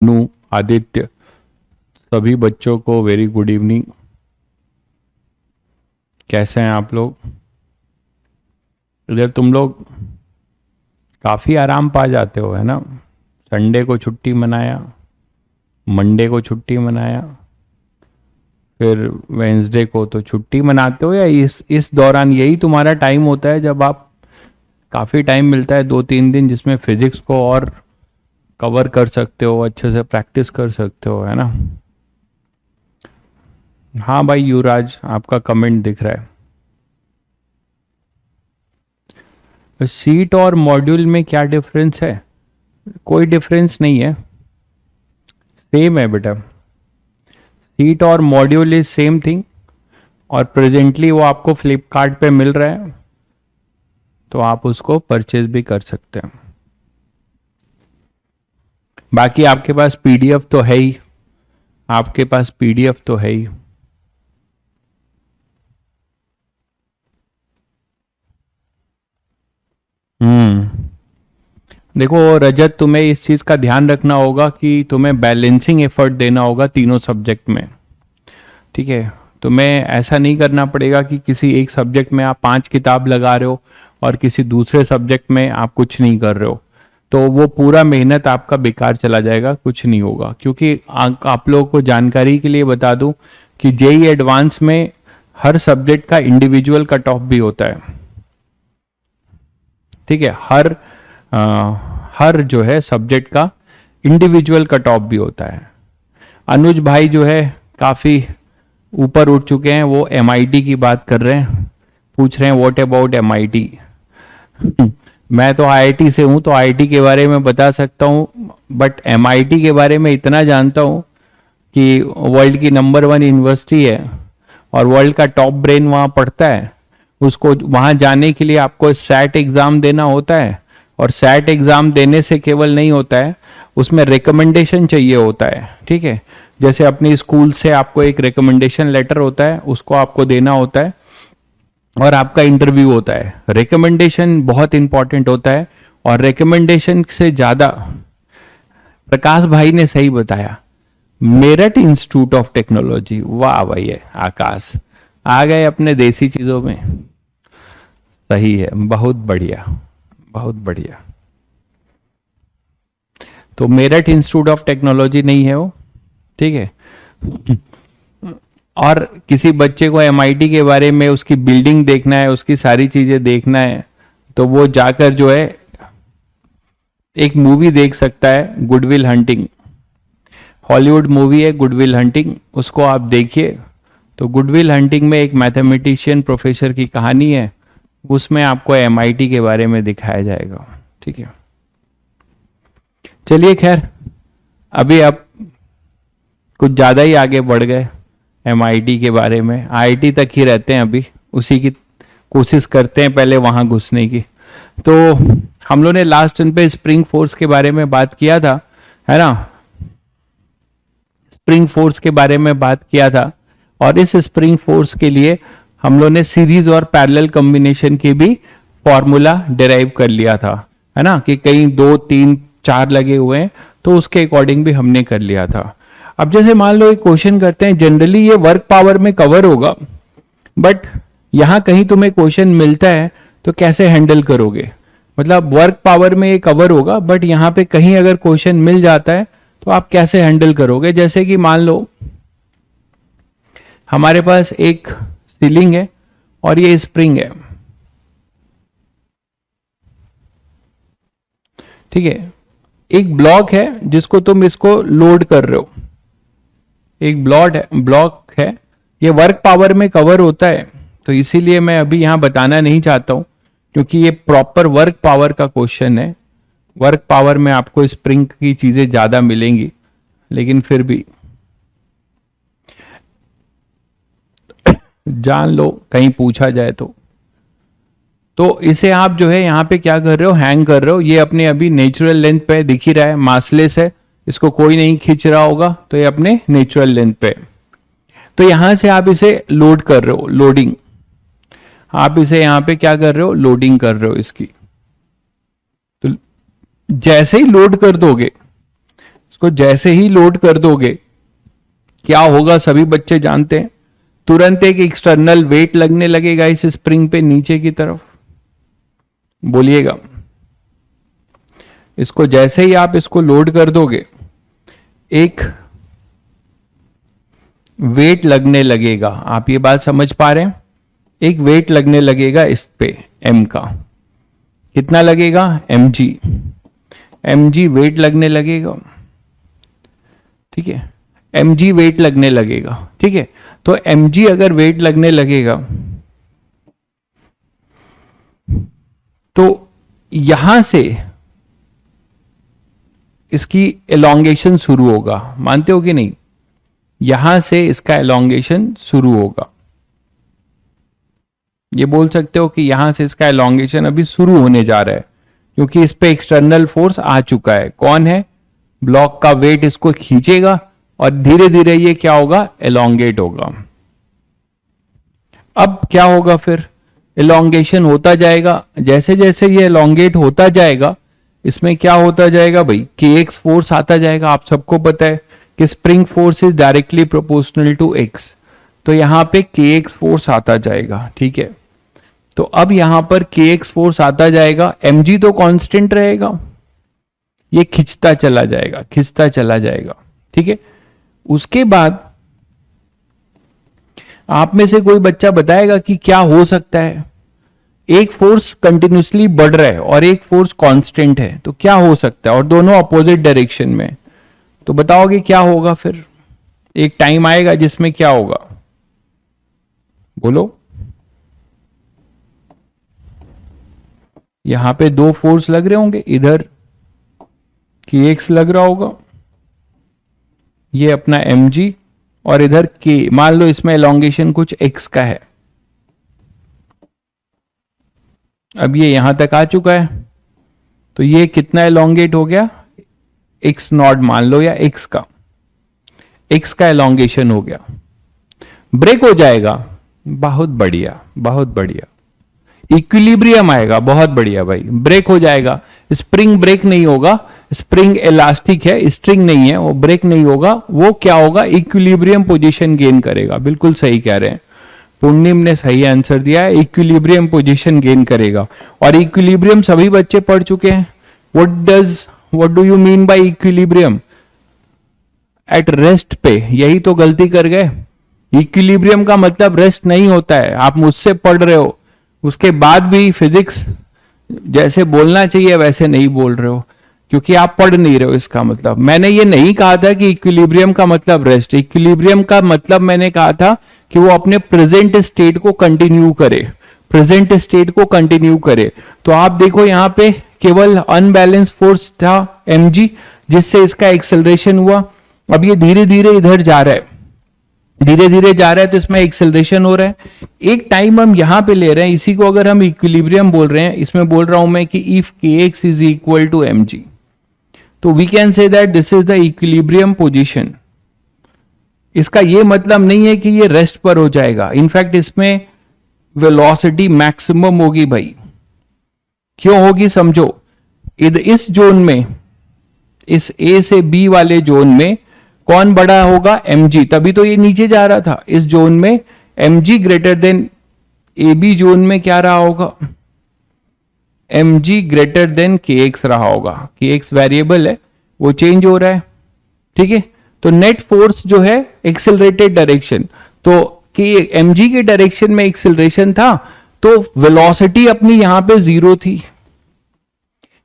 नु आदित्य, सभी बच्चों को वेरी गुड इवनिंग। कैसे हैं आप लोग? इधर तुम लोग काफी आराम पा जाते हो, है ना? संडे को छुट्टी मनाया, मंडे को छुट्टी मनाया, फिर वेंसडे को तो छुट्टी मनाते हो, या इस दौरान यही तुम्हारा टाइम होता है जब आप काफी टाइम मिलता है 2-3 दिन जिसमें फिजिक्स को और कवर कर सकते हो, अच्छे से प्रैक्टिस कर सकते हो, है ना? हाँ भाई युवराज, आपका कमेंट दिख रहा है। सीट और मॉड्यूल में क्या डिफरेंस है? कोई डिफरेंस नहीं है, सेम है बेटा। सीट और मॉड्यूल इज सेम थिंग, और प्रेजेंटली वो आपको फ्लिपकार्ट पे मिल रहा है, तो आप उसको परचेज भी कर सकते हैं। बाकी आपके पास पीडीएफ तो है ही, आपके पास पीडीएफ तो है ही। देखो रजत, तुम्हें इस चीज का ध्यान रखना होगा कि तुम्हें बैलेंसिंग एफर्ट देना होगा तीनों सब्जेक्ट में, ठीक है? तुम्हें ऐसा नहीं करना पड़ेगा कि किसी एक सब्जेक्ट में आप 5 किताब लगा रहे हो और किसी दूसरे सब्जेक्ट में आप कुछ नहीं कर रहे हो, तो वो पूरा मेहनत आपका बेकार चला जाएगा, कुछ नहीं होगा। क्योंकि आप लोगों को जानकारी के लिए बता दूं कि जेई एडवांस में हर सब्जेक्ट का इंडिविजुअल कट ऑफ भी होता है, ठीक है? हर जो है सब्जेक्ट का इंडिविजुअल कट ऑफ भी होता है। अनुज भाई जो है काफी ऊपर उठ चुके हैं, वो एमआईटी की बात कर रहे हैं, पूछ रहे हैं व्हाट अबाउट एमआईटी। मैं तो आईआईटी से हूं, तो आईआईटी के बारे में बता सकता हूं, बट एमआईटी के बारे में इतना जानता हूं कि वर्ल्ड की नंबर 1 यूनिवर्सिटी है और वर्ल्ड का टॉप ब्रेन वहां पढ़ता है। उसको वहां जाने के लिए आपको सैट एग्जाम देना होता है, और सैट एग्जाम देने से केवल नहीं होता है, उसमें रिकमेंडेशन चाहिए होता है, ठीक है? जैसे अपनी स्कूल से आपको एक रिकमेंडेशन लेटर होता है, उसको आपको देना होता है, और आपका इंटरव्यू होता है। रिकमेंडेशन बहुत इंपॉर्टेंट होता है, और रिकमेंडेशन से ज्यादा, प्रकाश भाई ने सही बताया, मेरठ इंस्टीट्यूट ऑफ टेक्नोलॉजी, वाह भाई है आकाश, आ गए अपने देसी चीजों में। सही है, बहुत बढ़िया, बहुत बढ़िया। तो मेरठ इंस्टीट्यूट ऑफ टेक्नोलॉजी नहीं है वो, ठीक है? और किसी बच्चे को एमआईटी के बारे में उसकी बिल्डिंग देखना है, उसकी सारी चीजें देखना है, तो वो जाकर जो है एक मूवी देख सकता है, गुडविल हंटिंग। हॉलीवुड मूवी है गुडविल हंटिंग, उसको आप देखिए। तो गुडविल हंटिंग में एक मैथमेटिशियन प्रोफेसर की कहानी है, उसमें आपको एमआईटी के बारे में दिखाया जाएगा, ठीक है? चलिए खैर, अभी आप कुछ ज्यादा ही आगे बढ़ गए एमआईटी के बारे में, आईआईटी तक ही रहते हैं अभी, उसी की कोशिश करते हैं पहले वहां घुसने की। तो हम लोग ने लास्ट टर्न पे स्प्रिंग फोर्स के बारे में बात किया था, है ना? स्प्रिंग फोर्स के बारे में बात किया था, और इस स्प्रिंग फोर्स के लिए हम लोग ने सीरीज और पैरेलल कॉम्बिनेशन की भी फॉर्मूला डिराइव कर लिया था, है ना? कि कहीं 2 3 4 लगे हुए हैं, तो उसके अकॉर्डिंग भी हमने कर लिया था। अब जैसे मान लो एक क्वेश्चन करते हैं, जनरली ये वर्क पावर में कवर होगा, बट यहां कहीं तुम्हें क्वेश्चन मिलता है तो कैसे हैंडल करोगे? मतलब वर्क पावर में ये कवर होगा, बट यहां पे कहीं अगर क्वेश्चन मिल जाता है तो आप कैसे हैंडल करोगे? जैसे कि मान लो हमारे पास एक सीलिंग है और ये स्प्रिंग है, ठीक है? एक ब्लॉक है जिसको तुम इसको लोड कर रहे हो, एक ब्लॉक है, ये वर्क पावर में कवर होता है, तो इसीलिए मैं अभी यहां बताना नहीं चाहता हूं, क्योंकि ये प्रॉपर वर्क पावर का क्वेश्चन है। वर्क पावर में आपको स्प्रिंग की चीजें ज्यादा मिलेंगी, लेकिन फिर भी जान लो कहीं पूछा जाए तो इसे आप जो है यहां पे क्या कर रहे हो, हैंग कर रहे हो। ये अपने अभी नेचुरल लेंथ पे दिख ही रहा है, मासलेस है, इसको कोई नहीं खींच रहा होगा, तो ये अपने नेचुरल लेंथ पे। तो यहां से आप इसे लोड कर रहे हो, लोडिंग, आप इसे यहां पे क्या कर रहे हो, लोडिंग कर रहे हो इसकी। तो जैसे ही लोड कर दोगे, इसको जैसे ही लोड कर दोगे क्या होगा सभी बच्चे जानते हैं, तुरंत एक एक्सटर्नल वेट लगने लगेगा इस स्प्रिंग पे नीचे की तरफ। बोलिएगा, इसको जैसे ही आप इसको लोड कर दोगे एक वेट लगने लगेगा। आप ये बात समझ पा रहे हैं? एक वेट लगने लगेगा इस पे m का। कितना लगेगा? mg। mg वेट लगने लगेगा, ठीक है, mg वेट लगने लगेगा, ठीक है। तो mg अगर वेट लगने लगेगा तो यहां से इसकी एलोंगेशन शुरू होगा। मानते हो कि नहीं? यहां से इसका एलोंगेशन शुरू होगा। ये बोल सकते हो कि यहां से इसका एलोंगेशन अभी शुरू होने जा रहा है, क्योंकि इस पे एक्सटर्नल फोर्स आ चुका है। कौन है? ब्लॉक का वेट इसको खींचेगा और धीरे धीरे ये क्या होगा? एलोंगेट होगा। अब क्या होगा फिर? एलोंगेशन होता जाएगा। जैसे जैसे ये एलोंगेट होता जाएगा इसमें क्या होता जाएगा भाई? kx फोर्स आता जाएगा। आप सबको पता है कि spring force is directly proportional to x, तो यहां पे kx फोर्स आता जाएगा, ठीक है। तो अब यहां पर kx फोर्स आता जाएगा, mg तो कांस्टेंट रहेगा, ये खिंचता चला जाएगा, खिंचता चला जाएगा, ठीक है। उसके बाद आप में से कोई बच्चा बताएगा कि क्या हो सकता है? एक फोर्स कंटिन्यूसली बढ़ रहा है और एक फोर्स कांस्टेंट है, तो क्या हो सकता है? और दोनों अपोजिट डायरेक्शन में, तो बताओगे क्या होगा फिर? एक टाइम आएगा जिसमें क्या होगा? बोलो। यहां पे दो फोर्स लग रहे होंगे, इधर kx लग रहा होगा, ये अपना mg, और इधर k। मान लो इसमें एलोंगेशन कुछ x का है। अब ये यहां तक आ चुका है, तो ये कितना एलोंगेट हो गया? x नॉट मान लो, या x का एलोंगेशन हो गया। ब्रेक हो जाएगा, बहुत बढ़िया, बहुत बढ़िया। इक्विलिब्रियम आएगा, बहुत बढ़िया भाई। ब्रेक हो जाएगा, स्प्रिंग ब्रेक नहीं होगा, स्प्रिंग इलास्टिक है, स्ट्रिंग नहीं है, वो ब्रेक नहीं होगा। वो क्या होगा? इक्विलिब्रियम पोजीशन गेन करेगा। बिल्कुल सही कह रहे हैं, पूर्णिम ने सही आंसर दिया है, इक्विलिब्रियम पोजीशन गेन करेगा। और इक्विलिब्रियम सभी बच्चे पढ़ चुके हैं। What do you mean by equilibrium? At rest पे। यही तो गलती कर गए। इक्विलिब्रियम का मतलब रेस्ट नहीं होता है। आप मुझसे पढ़ रहे हो, उसके बाद भी फिजिक्स जैसे बोलना चाहिए वैसे नहीं बोल रहे हो, क्योंकि आप पढ़ नहीं रहे हो। इसका मतलब मैंने ये नहीं कहा था कि इक्विलिब्रियम का मतलब रेस्ट। इक्विलिब्रियम का मतलब मैंने कहा था कि वो अपने प्रेजेंट स्टेट को कंटिन्यू करे, प्रेजेंट स्टेट को कंटिन्यू करे। तो आप देखो यहाँ पे केवल अनबैलेंस फोर्स था mg, जिससे इसका एक्सेलरेशन हुआ। अब ये धीरे धीरे इधर जा रहा है, धीरे धीरे जा रहा है, तो इसमें एक्सेलरेशन हो रहा है। एक टाइम हम यहां पे ले रहे हैं, इसी को अगर हम इक्विलिब्रियम बोल रहे हैं, इसमें बोल रहा हूं मैं कि if kx is equal to mg, तो we can say that this is the equilibrium position. इसका ये मतलब नहीं है कि ये रेस्ट पर हो जाएगा। इनफैक्ट इसमें वेलोसिटी मैक्सिमम होगी भाई। क्यों होगी समझो। इस जोन में, इस A से B वाले जोन में कौन बड़ा होगा? mg। तभी तो ये नीचे जा रहा था। इस जोन में mg greater than AB zone में क्या रहा होगा? mg ग्रेटर देन kx रहा होगा। kx वेरिएबल है, वो चेंज हो रहा है, ठीक है। तो नेट फोर्स जो है एक्सेलरेटेड डायरेक्शन, तो कि mg के डायरेक्शन में एक्सेलरेशन था, तो वेलोसिटी अपनी यहां पे जीरो थी।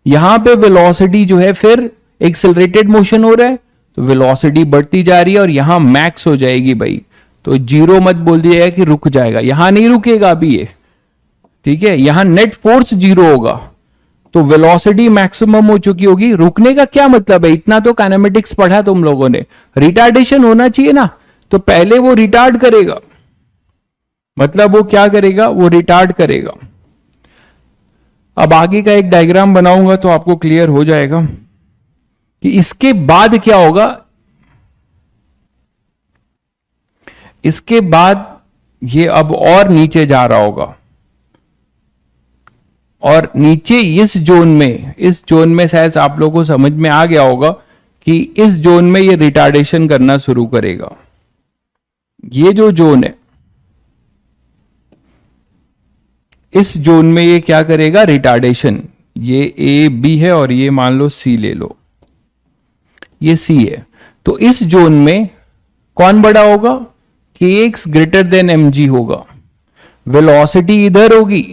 यहां पे वेलोसिटी जो है फिर एक्सेलरेटेड मोशन हो रहा है, तो वेलोसिटी बढ़ती जा रही है और यहां मैक्स हो जाएगी भाई। तो जीरो मत बोल दिया कि रुक जाएगा, यहां नहीं रुकेगा अभी ये, ठीक है। यहां नेट फोर्स जीरो होगा, तो वेलोसिटी मैक्सिमम हो चुकी होगी। रुकने का क्या मतलब है? इतना तो काइनेमेटिक्स पढ़ा तुम लोगों ने। रिटार्डेशन होना चाहिए ना, तो पहले वो रिटार्ड करेगा, मतलब वो क्या करेगा? वो रिटार्ड करेगा। अब आगे का एक डायग्राम बनाऊंगा तो आपको क्लियर हो जाएगा कि इसके बाद क्या होगा। इसके बाद ये अब और नीचे जा रहा होगा, और नीचे इस जोन में शायद आप लोगों को समझ में आ गया होगा कि इस जोन में ये रिटार्डेशन करना शुरू करेगा। ये जो जोन है, इस जोन में ये क्या करेगा, रिटार्डेशन। ये ए बी है और ये मान लो सी ले लो, ये सी है। तो इस जोन में कौन बड़ा होगा, kx ग्रेटर देन mg होगा। वेलोसिटी इधर होगी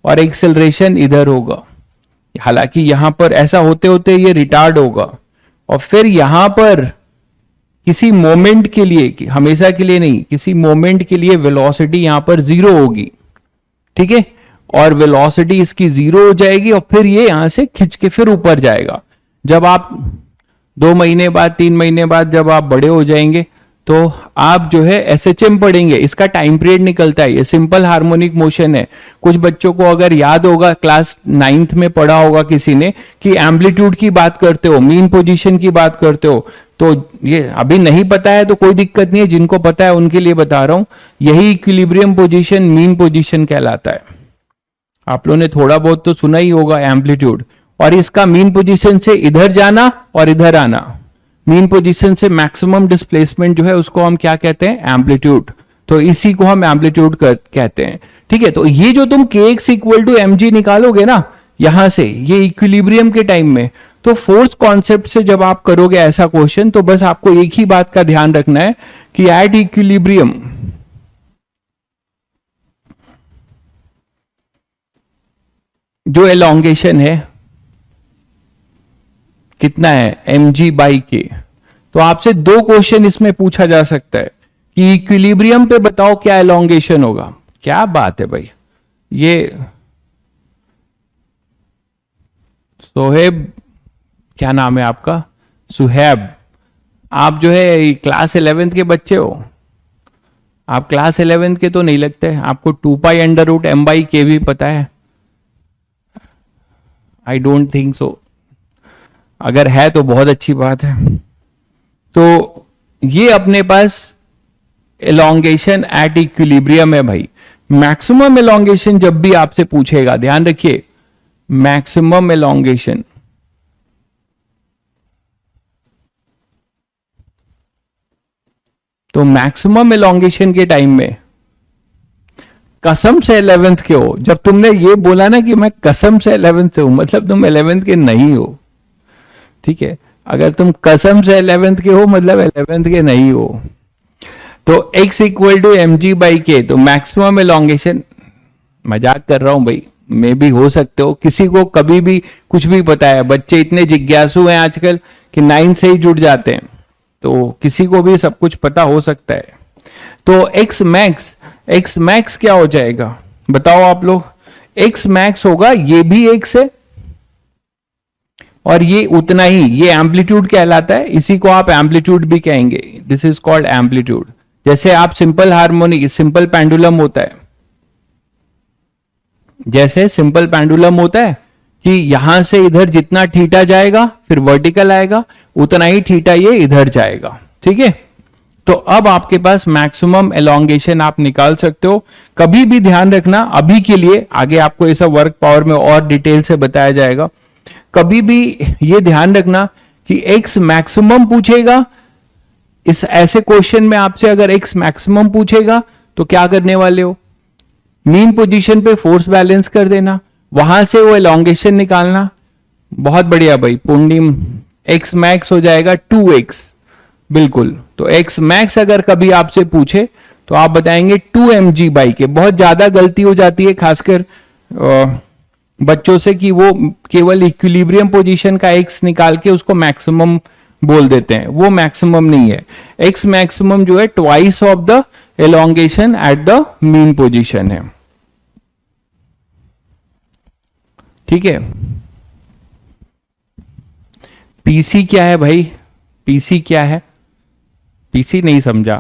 और एक्सेलरेशन इधर होगा। हालांकि यहां पर ऐसा होते होते ये रिटार्ड होगा और फिर यहां पर किसी मोमेंट के लिए, हमेशा के लिए नहीं, किसी मोमेंट के लिए वेलोसिटी यहां पर जीरो होगी, ठीक है। और वेलोसिटी इसकी जीरो हो जाएगी और फिर ये यहां से खिंच के फिर ऊपर जाएगा। जब आप 2 महीने बाद, 3 महीने बाद जब आप बड़े हो जाएंगे तो आप जो है एसएचएम पढ़ेंगे, इसका टाइम पीरियड निकलता है। ये सिंपल हार्मोनिक मोशन है। कुछ बच्चों को अगर याद होगा, क्लास 9th में पढ़ा होगा किसी ने, कि एम्पलीट्यूड की बात करते हो, मीन पोजीशन की बात करते हो, तो ये अभी नहीं पता है तो कोई दिक्कत नहीं है, जिनको पता है उनके लिए बता रहा हूं। यही इक्विलिब्रियम पोजीशन मीन पोजीशन कहलाता है। आप लोगों ने थोड़ा बहुत तो सुना ही होगा एम्पलीट्यूड। और इसका मीन पोजीशन से इधर जाना और इधर आना, मीन पोजीशन से मैक्सिमम डिस्प्लेसमेंट जो है उसको हम क्या कहते हैं, एम्पलीट्यूड। तो इसी को हम एम्पलीट्यूड कहते हैं, ठीक है। तो ये जो तुम kx इक्वल टू mg निकालोगे ना यहां से, ये इक्विलिब्रियम के टाइम में, तो फोर्स कॉन्सेप्ट से जब आप करोगे ऐसा क्वेश्चन, तो बस आपको एक ही बात का ध्यान रखना है कि एट इक्विलिब्रियम जो एलोंगेशन है कितना है, mg बाई के। तो आपसे 2 क्वेश्चन इसमें पूछा जा सकता है कि इक्विलिब्रियम पे बताओ क्या एलोंगेशन होगा। क्या बात है भाई, ये सोहेब, क्या नाम है आपका, सुहेब, आप जो है क्लास 11th के बच्चे हो। आप क्लास 11th के तो नहीं लगते, आपको 2 pi under root m by k भी पता है। आई डोंट थिंक सो, अगर है तो बहुत अच्छी बात है। तो ये अपने पास एलोंगेशन एट इक्विलिब्रियम है भाई। मैक्सिमम एलोंगेशन जब भी आपसे पूछेगा, ध्यान रखिए, मैक्सिमम एलोंगेशन, तो मैक्सिमम एलोंगेशन के टाइम में कसम से 11th के हो। जब तुमने ये बोला ना कि मैं कसम से 11th से हूं, मतलब तुम 11th के नहीं हो, ठीक है। अगर तुम कसम से 11th के हो मतलब 11th के नहीं हो। तो x equal to mg by k, तो मैक्सिमम एलोंगेशन, मजाक कर रहा हूं भाई, मे भी हो सकते हो, किसी को कभी भी कुछ भी पता है। बच्चे इतने जिज्ञासु हैं आजकल कि 9 से ही जुड़ जाते हैं, तो किसी को भी सब कुछ पता हो सकता है। तो x मैक्स क्या हो जाएगा बताओ आप लोग। x मैक्स होगा, ये भी x है और ये उतना ही, ये एम्पलीट्यूड कहलाता है। इसी को आप एम्पलीट्यूड भी कहेंगे, दिस इज कॉल्ड एम्पलीट्यूड। जैसे आप सिंपल हार्मोनिक, सिंपल पेंडुलम होता है, जैसे सिंपल पेंडुलम होता है कि यहां से इधर जितना थीटा जाएगा फिर वर्टिकल आएगा, उतना ही थीटा ये इधर जाएगा, ठीक है। तो अब आपके पास मैक्सिमम एलोंगेशन आप निकाल सकते हो। कभी भी ध्यान रखना, अभी के लिए, आगे आपको ये सब वर्क पावर में और डिटेल से बताया जाएगा, कभी भी ये ध्यान रखना कि x मैक्सिमम पूछेगा, इस ऐसे क्वेश्चन में आपसे अगर x मैक्सिमम पूछेगा तो क्या करने वाले हो, मीन पोजीशन पे फोर्स बैलेंस कर देना, वहां से वो एलोंगेशन निकालना। बहुत बढ़िया भाई पूर्णिम, x मैक्स हो जाएगा 2x, बिल्कुल। तो x मैक्स अगर कभी आपसे पूछे तो आप बताएंगे 2mg बाई के। बहुत ज्यादा गलती हो जाती है खासकर बच्चों से कि वो केवल इक्विलिब्रियम पोजीशन का x निकाल के उसको मैक्सिमम बोल देते हैं, वो मैक्सिमम नहीं है। x मैक्सिमम जो है twice of the elongation at the mean position है, ठीक है। पीसी क्या है भाई, पीसी क्या है, पीसी नहीं समझा।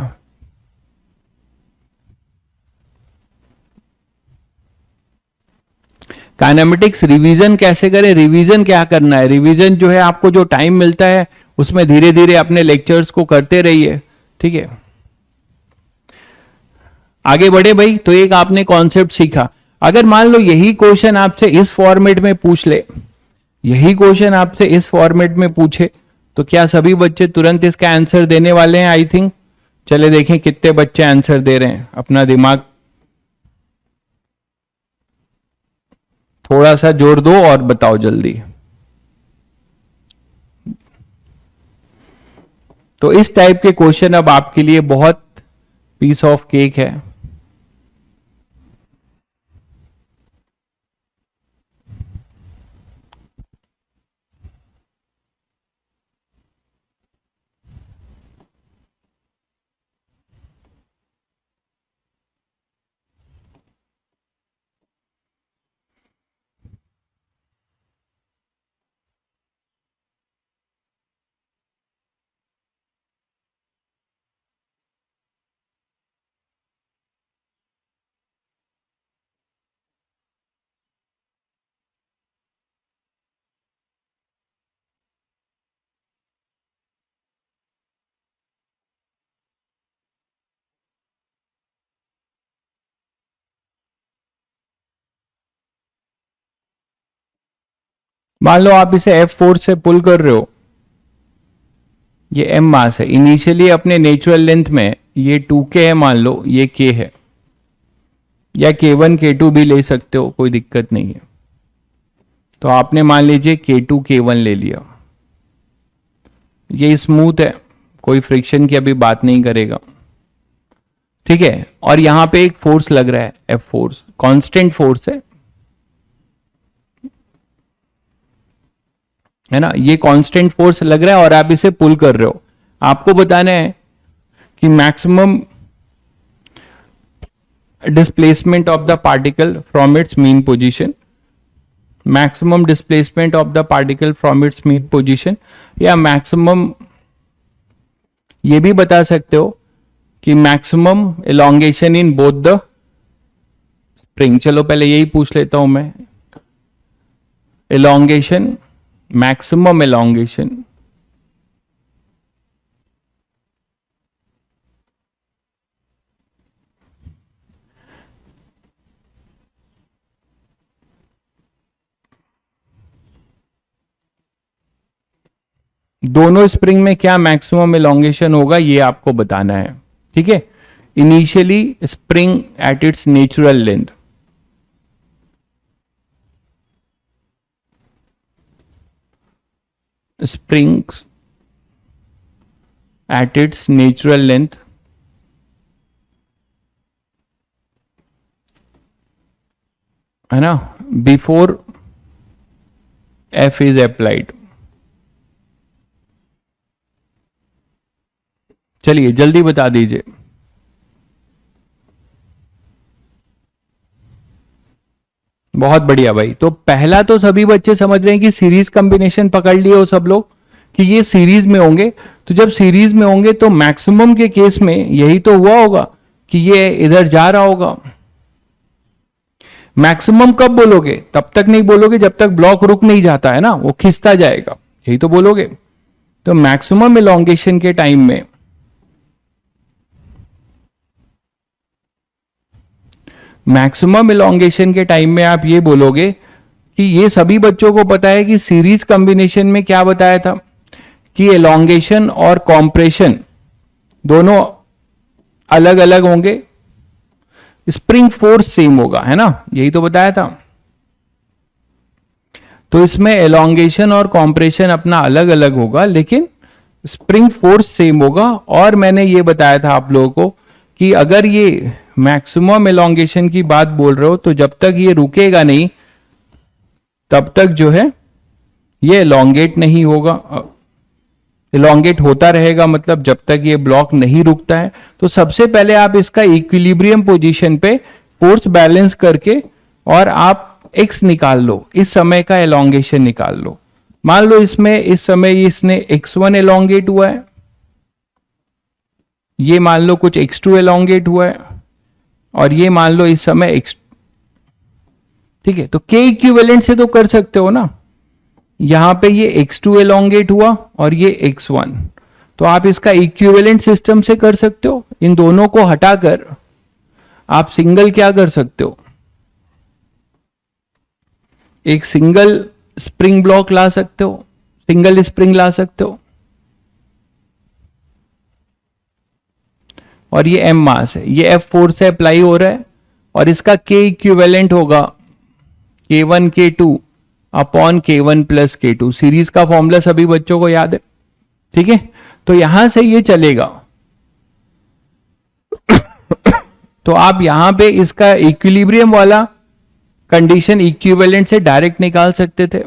काइनेमेटिक्स रिवीजन कैसे करें, रिवीजन क्या करना है, रिवीजन जो है आपको जो टाइम मिलता है उसमें धीरे धीरे अपने लेक्चर्स को करते रहिए, ठीक है। आगे बढ़े भाई। तो एक आपने कॉन्सेप्ट सीखा। अगर मान लो यही क्वेश्चन आपसे इस फॉर्मेट में पूछ ले, यही क्वेश्चन आपसे इस फॉर्मेट में पूछे, तो क्या सभी बच्चे तुरंत इसका आंसर देने वाले हैं? आई थिंक चले देखें कितने बच्चे आंसर दे रहे हैं, अपना दिमाग थोड़ा सा जोर दो और बताओ जल्दी। तो इस टाइप के क्वेश्चन अब आपके लिए बहुत पीस ऑफ केक है। मान लो आप इसे F फोर्स से पुल कर रहे हो, ये M मास है, इनिशियली अपने नेचुरल लेंथ में ये 2K है, मान लो ये K है, या K1 K2 भी ले सकते हो, कोई दिक्कत नहीं है। तो आपने मान लीजिए K2 K1 ले लिया, ये स्मूथ है, कोई फ्रिक्शन की अभी बात नहीं करेगा, ठीक है। और यहां पे एक फोर्स लग रहा है, F फोर्स, कांस्टेंट फोर्स है ना, ये कांस्टेंट फोर्स लग रहा है और आप इसे पुल कर रहे हो। आपको बताना है कि maximum displacement of the particle from its mean position, maximum displacement of the particle from its mean position, या मैक्सिमम ये भी बता सकते हो कि maximum elongation in both the spring. चलो पहले यही पूछ लेता हूं मैं, एलोंगेशन, मैक्सिमम एलोंगेशन दोनों स्प्रिंग में क्या मैक्सिमम एलोंगेशन होगा, ये आपको बताना है, ठीक है। Initially spring at its natural length, springs at its natural length है ना, बिफोर F इज अप्लाइड। चलिए जल्दी बता दीजिए। बहुत बढ़िया भाई। तो पहला तो सभी बच्चे समझ रहे हैं कि सीरीज कॉम्बिनेशन पकड़ लिए हो सब लोग कि ये सीरीज में होंगे। तो जब सीरीज में होंगे तो मैक्सिमम के केस में यही तो हुआ होगा कि ये इधर जा रहा होगा। मैक्सिमम कब बोलोगे? तब तक नहीं बोलोगे जब तक ब्लॉक रुक नहीं जाता है ना, वो खिंचता जाएगा, यही तो बोलोगे। तो मैक्सिमम इलोंगेशन के टाइम में आप ये बोलोगे कि ये सभी बच्चों को पता है कि सीरीज कॉम्बिनेशन में क्या बताया था कि एलोंगेशन और कॉम्प्रेशन दोनों अलग अलग होंगे, स्प्रिंग फोर्स सेम होगा, है ना, यही तो बताया था। तो इसमें एलोंगेशन और कॉम्प्रेशन अपना अलग अलग होगा लेकिन स्प्रिंग फोर्स सेम होगा। और मैंने ये बताया था आप लोगों को कि अगर ये मैक्सिमम एलोंगेशन की बात बोल रहे हो तो जब तक ये रुकेगा नहीं तब तक जो है ये एलोंगेट नहीं होगा, एलोंगेट होता रहेगा, मतलब जब तक ये ब्लॉक नहीं रुकता है। तो सबसे पहले आप इसका इक्विलिब्रियम पोजीशन पे फोर्स बैलेंस करके और आप x निकाल लो, इस समय का एलोंगेशन निकाल लो। मान लो इसमें इस समय इसने x1 एलोंगेट हुआ है, ये मान लो कुछ x2 एलोंगेट हुआ है और ये मान लो इस समय x, ठीक है। तो k इक्विवेलेंट से तो कर सकते हो ना, यहां पे ये x2 एलोंगेट हुआ और ये x1, तो आप इसका इक्विवेलेंट सिस्टम से कर सकते हो। इन दोनों को हटाकर आप सिंगल क्या कर सकते हो, एक सिंगल स्प्रिंग ब्लॉक ला सकते हो, सिंगल स्प्रिंग ला सकते हो, और ये m मास है, ये F फोर्स से अप्लाई हो रहा है और इसका K इक्विवेलेंट होगा K1 K2 upon K1 plus K2। Series का फॉर्मूला सभी बच्चों को याद है, ठीक है। तो यहां से ये चलेगा तो आप यहां पे इसका इक्विलिब्रियम वाला कंडीशन इक्विवेलेंट से डायरेक्ट निकाल सकते थे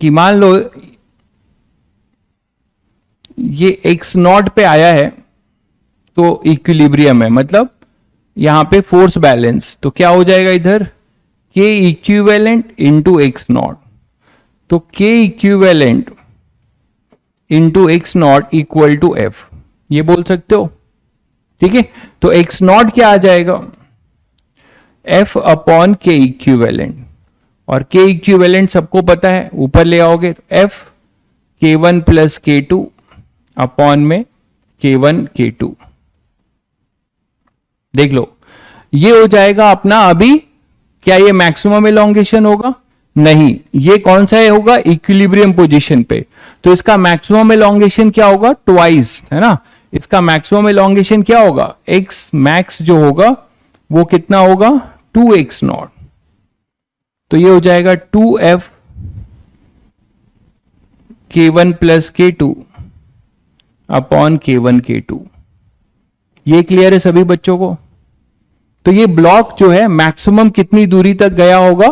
कि मान लो ये x नॉट पे आया है तो इक्विलिब्रियम है, मतलब यहां पे फोर्स बैलेंस, तो क्या हो जाएगा इधर K equivalent into x not. तो K equivalent into x not equal to F, ये बोल सकते हो, ठीक है। तो एक्स नॉट क्या आ जाएगा F अपॉन K इक्विवेलेंट, और K इक्विवेलेंट सबको पता है, ऊपर ले आओगे तो F K1 plus K2 upon में K1 K2। देख लो ये हो जाएगा अपना। अभी क्या ये मैक्सिमम एलोंगेशन होगा? नहीं, ये कौन सा होगा? इक्विलिब्रियम पोजीशन पे। तो इसका मैक्सिमम एलोंगेशन क्या होगा? ट्वाइस, है ना। इसका मैक्सिमम एलोंगेशन क्या होगा? एक्स मैक्स जो होगा वो कितना होगा? 2x not. तो ये हो जाएगा 2f K1 plus K2 upon K1 K2। ये क्लियर है सभी बच्चों को? तो ये ब्लॉक जो है मैक्सिमम कितनी दूरी तक गया होगा?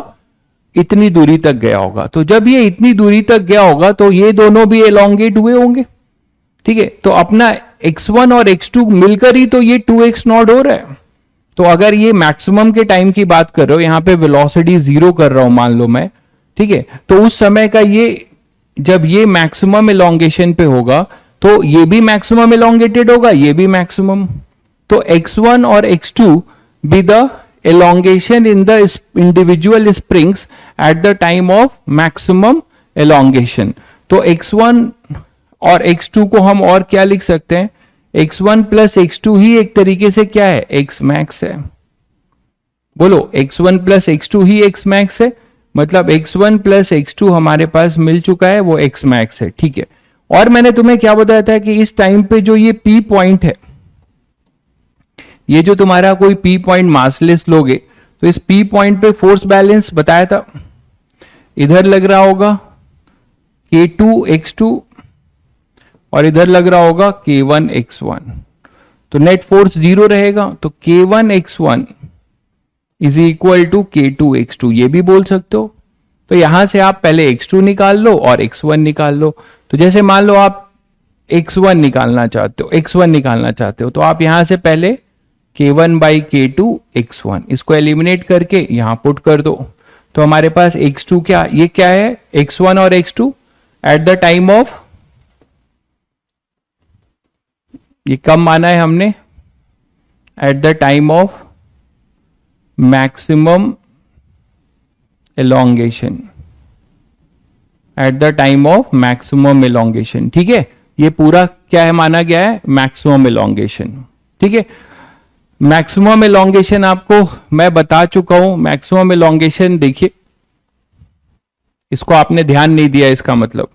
इतनी दूरी तक गया होगा। तो जब ये इतनी दूरी तक गया होगा तो ये दोनों भी एलोंगेट हुए होंगे, ठीक है। तो अपना x1 और x2 मिलकर ही तो ये 2x नॉट हो रहा है। तो अगर ये मैक्सिमम के टाइम की बात कर रहे हो, यहां पे वेलोसिटी 0 कर रहा हूं मान लो मैं, ठीक है, तो उस समय का ये जब ये मैक्सिमम एलोंगेशन पे होगा तो ये भी मैक्सिमम एलोंगेटेड होगा, ये भी मैक्सिमम। तो x1 और x2 be the elongation in the individual springs at the time of maximum elongation। तो x1 और x2 को हम और क्या लिख सकते हैं? x1 प्लस x2 ही एक तरीके से क्या है? x मैक्स है। बोलो, x1 प्लस x2 ही x मैक्स है, मतलब x1 प्लस x2 हमारे पास मिल चुका है, वो x मैक्स है, ठीक है। और मैंने तुम्हें क्या बताया था कि इस टाइम पे जो ये P पॉइंट है, ये जो तुम्हारा कोई P पॉइंट मासलेस लोगे तो इस P पॉइंट पे फोर्स बैलेंस बताया था, इधर लग रहा होगा K2 x2 और इधर लग रहा होगा K1 x1। तो नेट फोर्स 0 रहेगा, तो K1 x1 is equal to K2 x2, ये भी बोल सकते हो। तो यहां से आप पहले x2 निकाल लो और x1 निकाल लो। तो जैसे मान लो आप x1 निकालना चाहते हो, x1 निकालना चाहते हो, तो आप यहां से पहले K1 बाई K2 x1 इसको एलिमिनेट करके यहां पुट कर दो। तो हमारे पास x2 क्या, ये क्या है? x1 और x2 eight the time of, ये कब माना है हमने? Eight the time of maximum elongation, eight the time of maximum elongation, ठीक है। ये पूरा क्या है माना गया है? मैक्सिमम एलोंगेशन, ठीक है। मैक्सिमम एलोंगेशन आपको मैं बता चुका हूं। मैक्सिमम एलोंगेशन देखिए, इसको आपने ध्यान नहीं दिया, इसका मतलब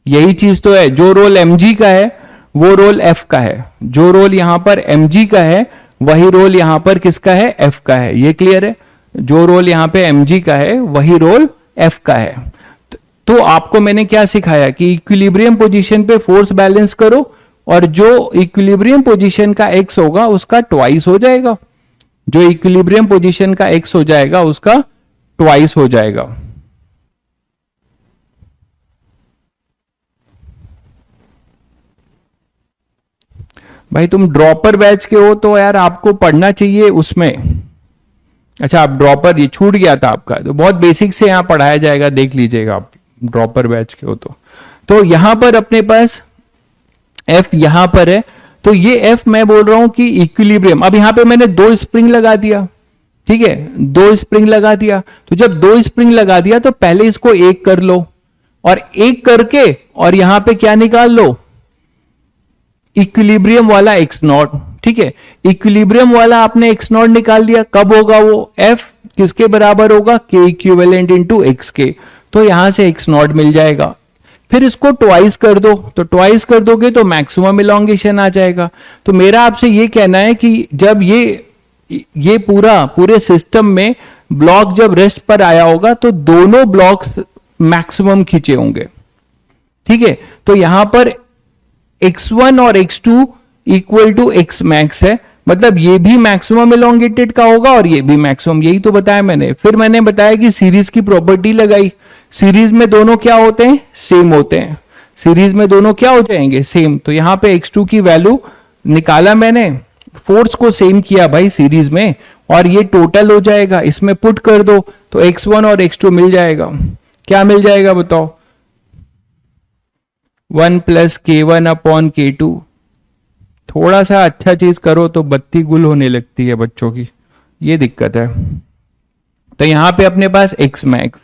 यही चीज तो है। जो रोल mg का है वो रोल f का है, जो रोल यहां पर mg का है वही रोल यहां पर किसका है? f का है। ये क्लियर है? जो रोल यहां पे mg का है वही रोल f का है। तो आपको मैंने क्या सिखाया कि इक्विलिब्रियम पोजीशन पे फोर्स बैलेंस करो और जो इक्विलिब्रियम पोजीशन का x होगा उसका ट्वाइस हो जाएगा, जो इक्विलिब्रियम पोजीशन का x हो जाएगा उसका ट्वाइस हो जाएगा। भाई तुम ड्रॉपर बैच के हो तो यार आपको पढ़ना चाहिए उसमें। अच्छा, आप ड्रॉपर, ये छूट गया था आपका, तो बहुत बेसिक से यहां पढ़ाया जाएगा, देख लीजिएगा आप ड्रॉपर बैच के हो तो यहां पर अपने पास F यहां पर है, तो ये F मैं बोल रहा हूं कि इक्विलिब्रियम। अब यहां पे मैंने 2 स्प्रिंग लगा दिया, ठीक है, 2 स्प्रिंग लगा दिया। तो जब 2 स्प्रिंग लगा दिया तो पहले इसको एक कर लो और एक करके और यहां पे क्या निकाल लो? इक्विलिब्रियम वाला x नॉट, ठीक है। इक्विलिब्रियम वाला आपने x नॉट निकाल लिया, कब होगा वो? F किसके बराबर होगा? K इक्विवेलेंट इंटू एक्स के। तो यहां से x नॉट मिल जाएगा। फिर इसको ट्वाइस कर दो, तो ट्वाइस कर दोगे तो मैक्सिमम इलोंगेशन आ जाएगा। तो मेरा आपसे ये कहना है कि जब ये पूरे सिस्टम में ब्लॉक जब रेस्ट पर आया होगा तो दोनों ब्लॉक्स मैक्सिमम खींचे होंगे, ठीक है। तो यहां पर x1 और x2 equal to x max है, मतलब ये भी मैक्सिमम इलोंगेटेड का होगा और ये भी मैक्सिमम, यही तो बताया मैंने। फिर मैंने बताया कि सीरीज की प्रॉपर्टी लगाई, सीरीज में दोनों क्या होते हैं, सेम होते हैं, सीरीज में दोनों क्या हो जाएंगे, सेम। तो यहां पे x2 की वैल्यू निकाला मैंने, फोर्स को सेम किया भाई सीरीज में, और ये टोटल हो जाएगा, इसमें पुट कर दो तो x1 और x2 मिल जाएगा। क्या मिल जाएगा बताओ, 1 प्लस k1 अपॉन k2। थोड़ा सा अच्छा चीज करो तो बत्ती गुल होने लगती है बच्चों की, ये दिक्कत है। तो यहां पे अपने पास x मैक्स,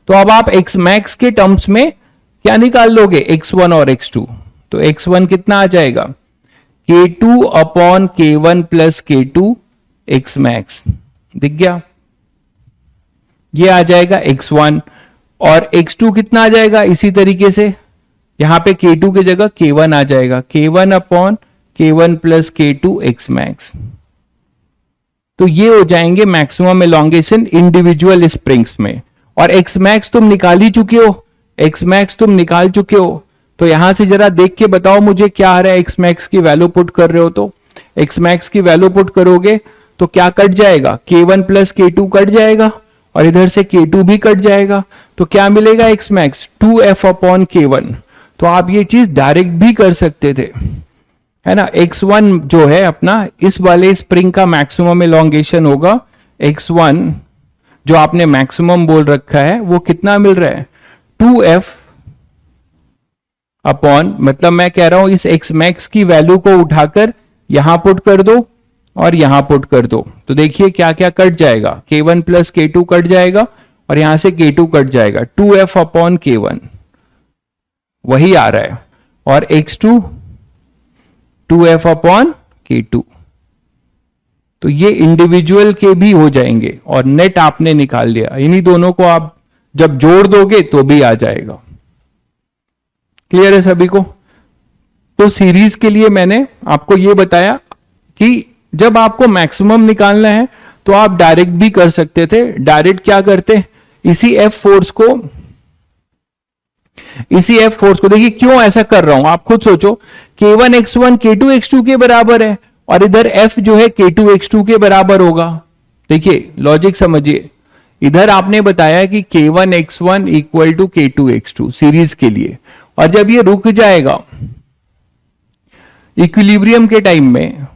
तो अब आप x मैक्स के टर्म्स में क्या निकाल लोगे, x1 और x2। तो x1 कितना आ जाएगा, k2 upon k1 plus k2 x max, दिख गया, ये आ जाएगा x1। और x2 कितना आ जाएगा, इसी तरीके से यहां पे k2 की जगह k1 आ जाएगा, k1 upon k1 plus k2 x max. तो ये हो जाएंगे मैक्सिमम एलोंगेशन इंडिविजुअल स्प्रिंग्स में। और x मैक्स तुम निकाल ही चुके हो, x मैक्स तुम निकाल चुके हो, तो यहां से जरा देख के बताओ मुझे क्या आ रहा है। x मैक्स की वैल्यू पुट कर रहे हो तो x मैक्स की वैल्यू पुट करोगे तो क्या कट जाएगा, k1 प्लस k2 कट जाएगा और इधर से k2 भी कट जाएगा, तो क्या मिलेगा x max 2f upon k1। तो आप ये चीज डायरेक्ट भी कर सकते थे, है ना। x1 जो है अपना इस वाले स्प्रिंग का मैक्सिमम एलोंगेशन होगा, x1 जो आपने मैक्सिमम बोल रखा है वो कितना मिल रहा है, 2f अपॉन, मतलब मैं कह रहा हूं इस x मैक्स की वैल्यू को उठाकर यहां पुट कर दो और यहां पुट कर दो, तो देखिए क्या क्या कट जाएगा, k1 प्लस k2 कट जाएगा और यहां से k2 कट जाएगा, 2f अपॉन k1 वही आ रहा है, और x2 2f अपॉन k2। तो ये इंडिविजुअल के भी हो जाएंगे और नेट आपने निकाल लिया। इन्हीं दोनों को आप जब जोड़ दोगे तो भी आ जाएगा। क्लियर है सभी को। तो सीरीज के लिए मैंने आपको ये बताया कि जब आपको मैक्सिमम निकालना है तो आप डायरेक्ट भी कर सकते थे। डायरेक्ट क्या करते, इसी एफ फोर्स को देखिए क्यों ऐसा कर रहा हूं, आप खुद सोचो। k1 x1 k2 x2 के बराबर है और इधर f जो है k2 x2 के बराबर होगा। देखिए लॉजिक समझिए, इधर आपने बताया कि k1 x1 equal to k2 x2 series के लिए, और जब ये रुक जाएगा इक्विलिब्रियम के टाइम में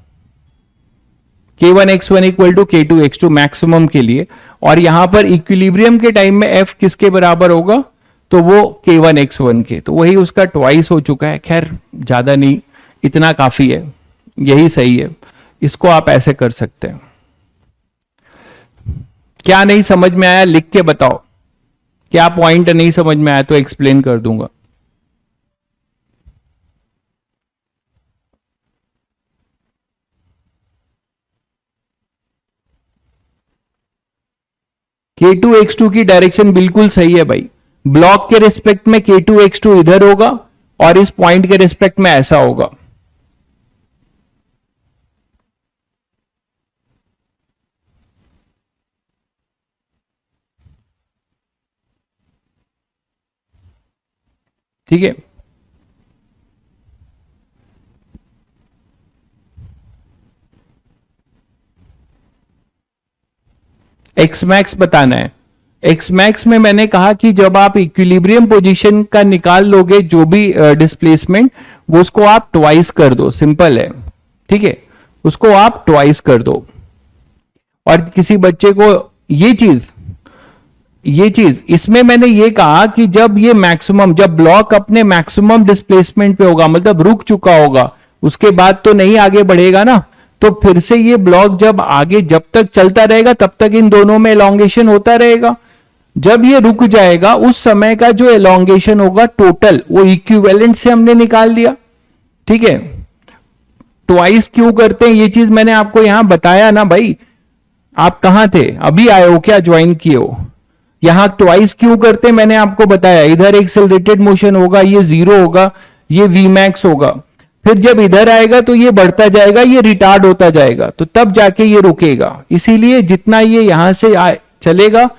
k1 x1 equal to k2 x2 maximum के लिए, और यहां पर इक्विलिब्रियम के टाइम में f किसके बराबर होगा, तो वो k1 x1 के, तो वही उसका ट्वाइस हो चुका है। खैर ज्यादा नहीं, इतना काफी है, यही सही है। इसको आप ऐसे कर सकते हैं। क्या नहीं समझ में आया लिख के बताओ, क्या पॉइंट नहीं समझ में आया तो एक्सप्लेन कर दूंगा। k2 x2 की डायरेक्शन बिल्कुल सही है भाई। ब्लॉक के रिस्पेक्ट में k2 x2 इधर होगा और इस पॉइंट के रिस्पेक्ट में ऐसा होगा। ठीक है, एक्स मैक्स बताना है। एक्स मैक्स में मैंने कहा कि जब आप इक्विलिब्रियम पोजीशन का निकाल लोगे जो भी डिस्प्लेसमेंट, वो उसको आप ट्वाइस कर दो, सिंपल है। ठीक है, उसको आप ट्वाइस कर दो। और किसी बच्चे को ये चीज इसमें मैंने ये कहा कि जब ये मैक्सिमम, जब ब्लॉक अपने मैक्सिमम डिस्प्लेसमेंट पे होगा, मतलब रुक चुका होगा, उसके बाद तो नहीं आगे बढ़ेगा ना, तो फिर से ये ब्लॉक जब आगे जब तक चलता रहेगा तब तक इन दोनों में एलोंगेशन होता रहेगा। जब ये रुक जाएगा उस समय का जो एलोंगेशन होगा टोटल, वो इक्विवेलेंट से हमने निकाल लिया। ठीक है, ट्वाइस क्यों करते हैं ये चीज मैंने आपको यहां बताया ना भाई। आप कहां थे, अभी आए हो क्या, ज्वाइन किए हो, यहां ट्वाइस क्यों करते मैंने आपको बताया, इधर एक्सेलरेटेड मोशन होगा, ये 0 होगा, ये वी मैक्स होगा, फिर जब इधर आएगा तो ये बढ़ता जाएगा, ये रिटार्ड होता जाएगा, तो तब जाके ये रुकेगा। इसीलिए जितना ये यहां से चलेगा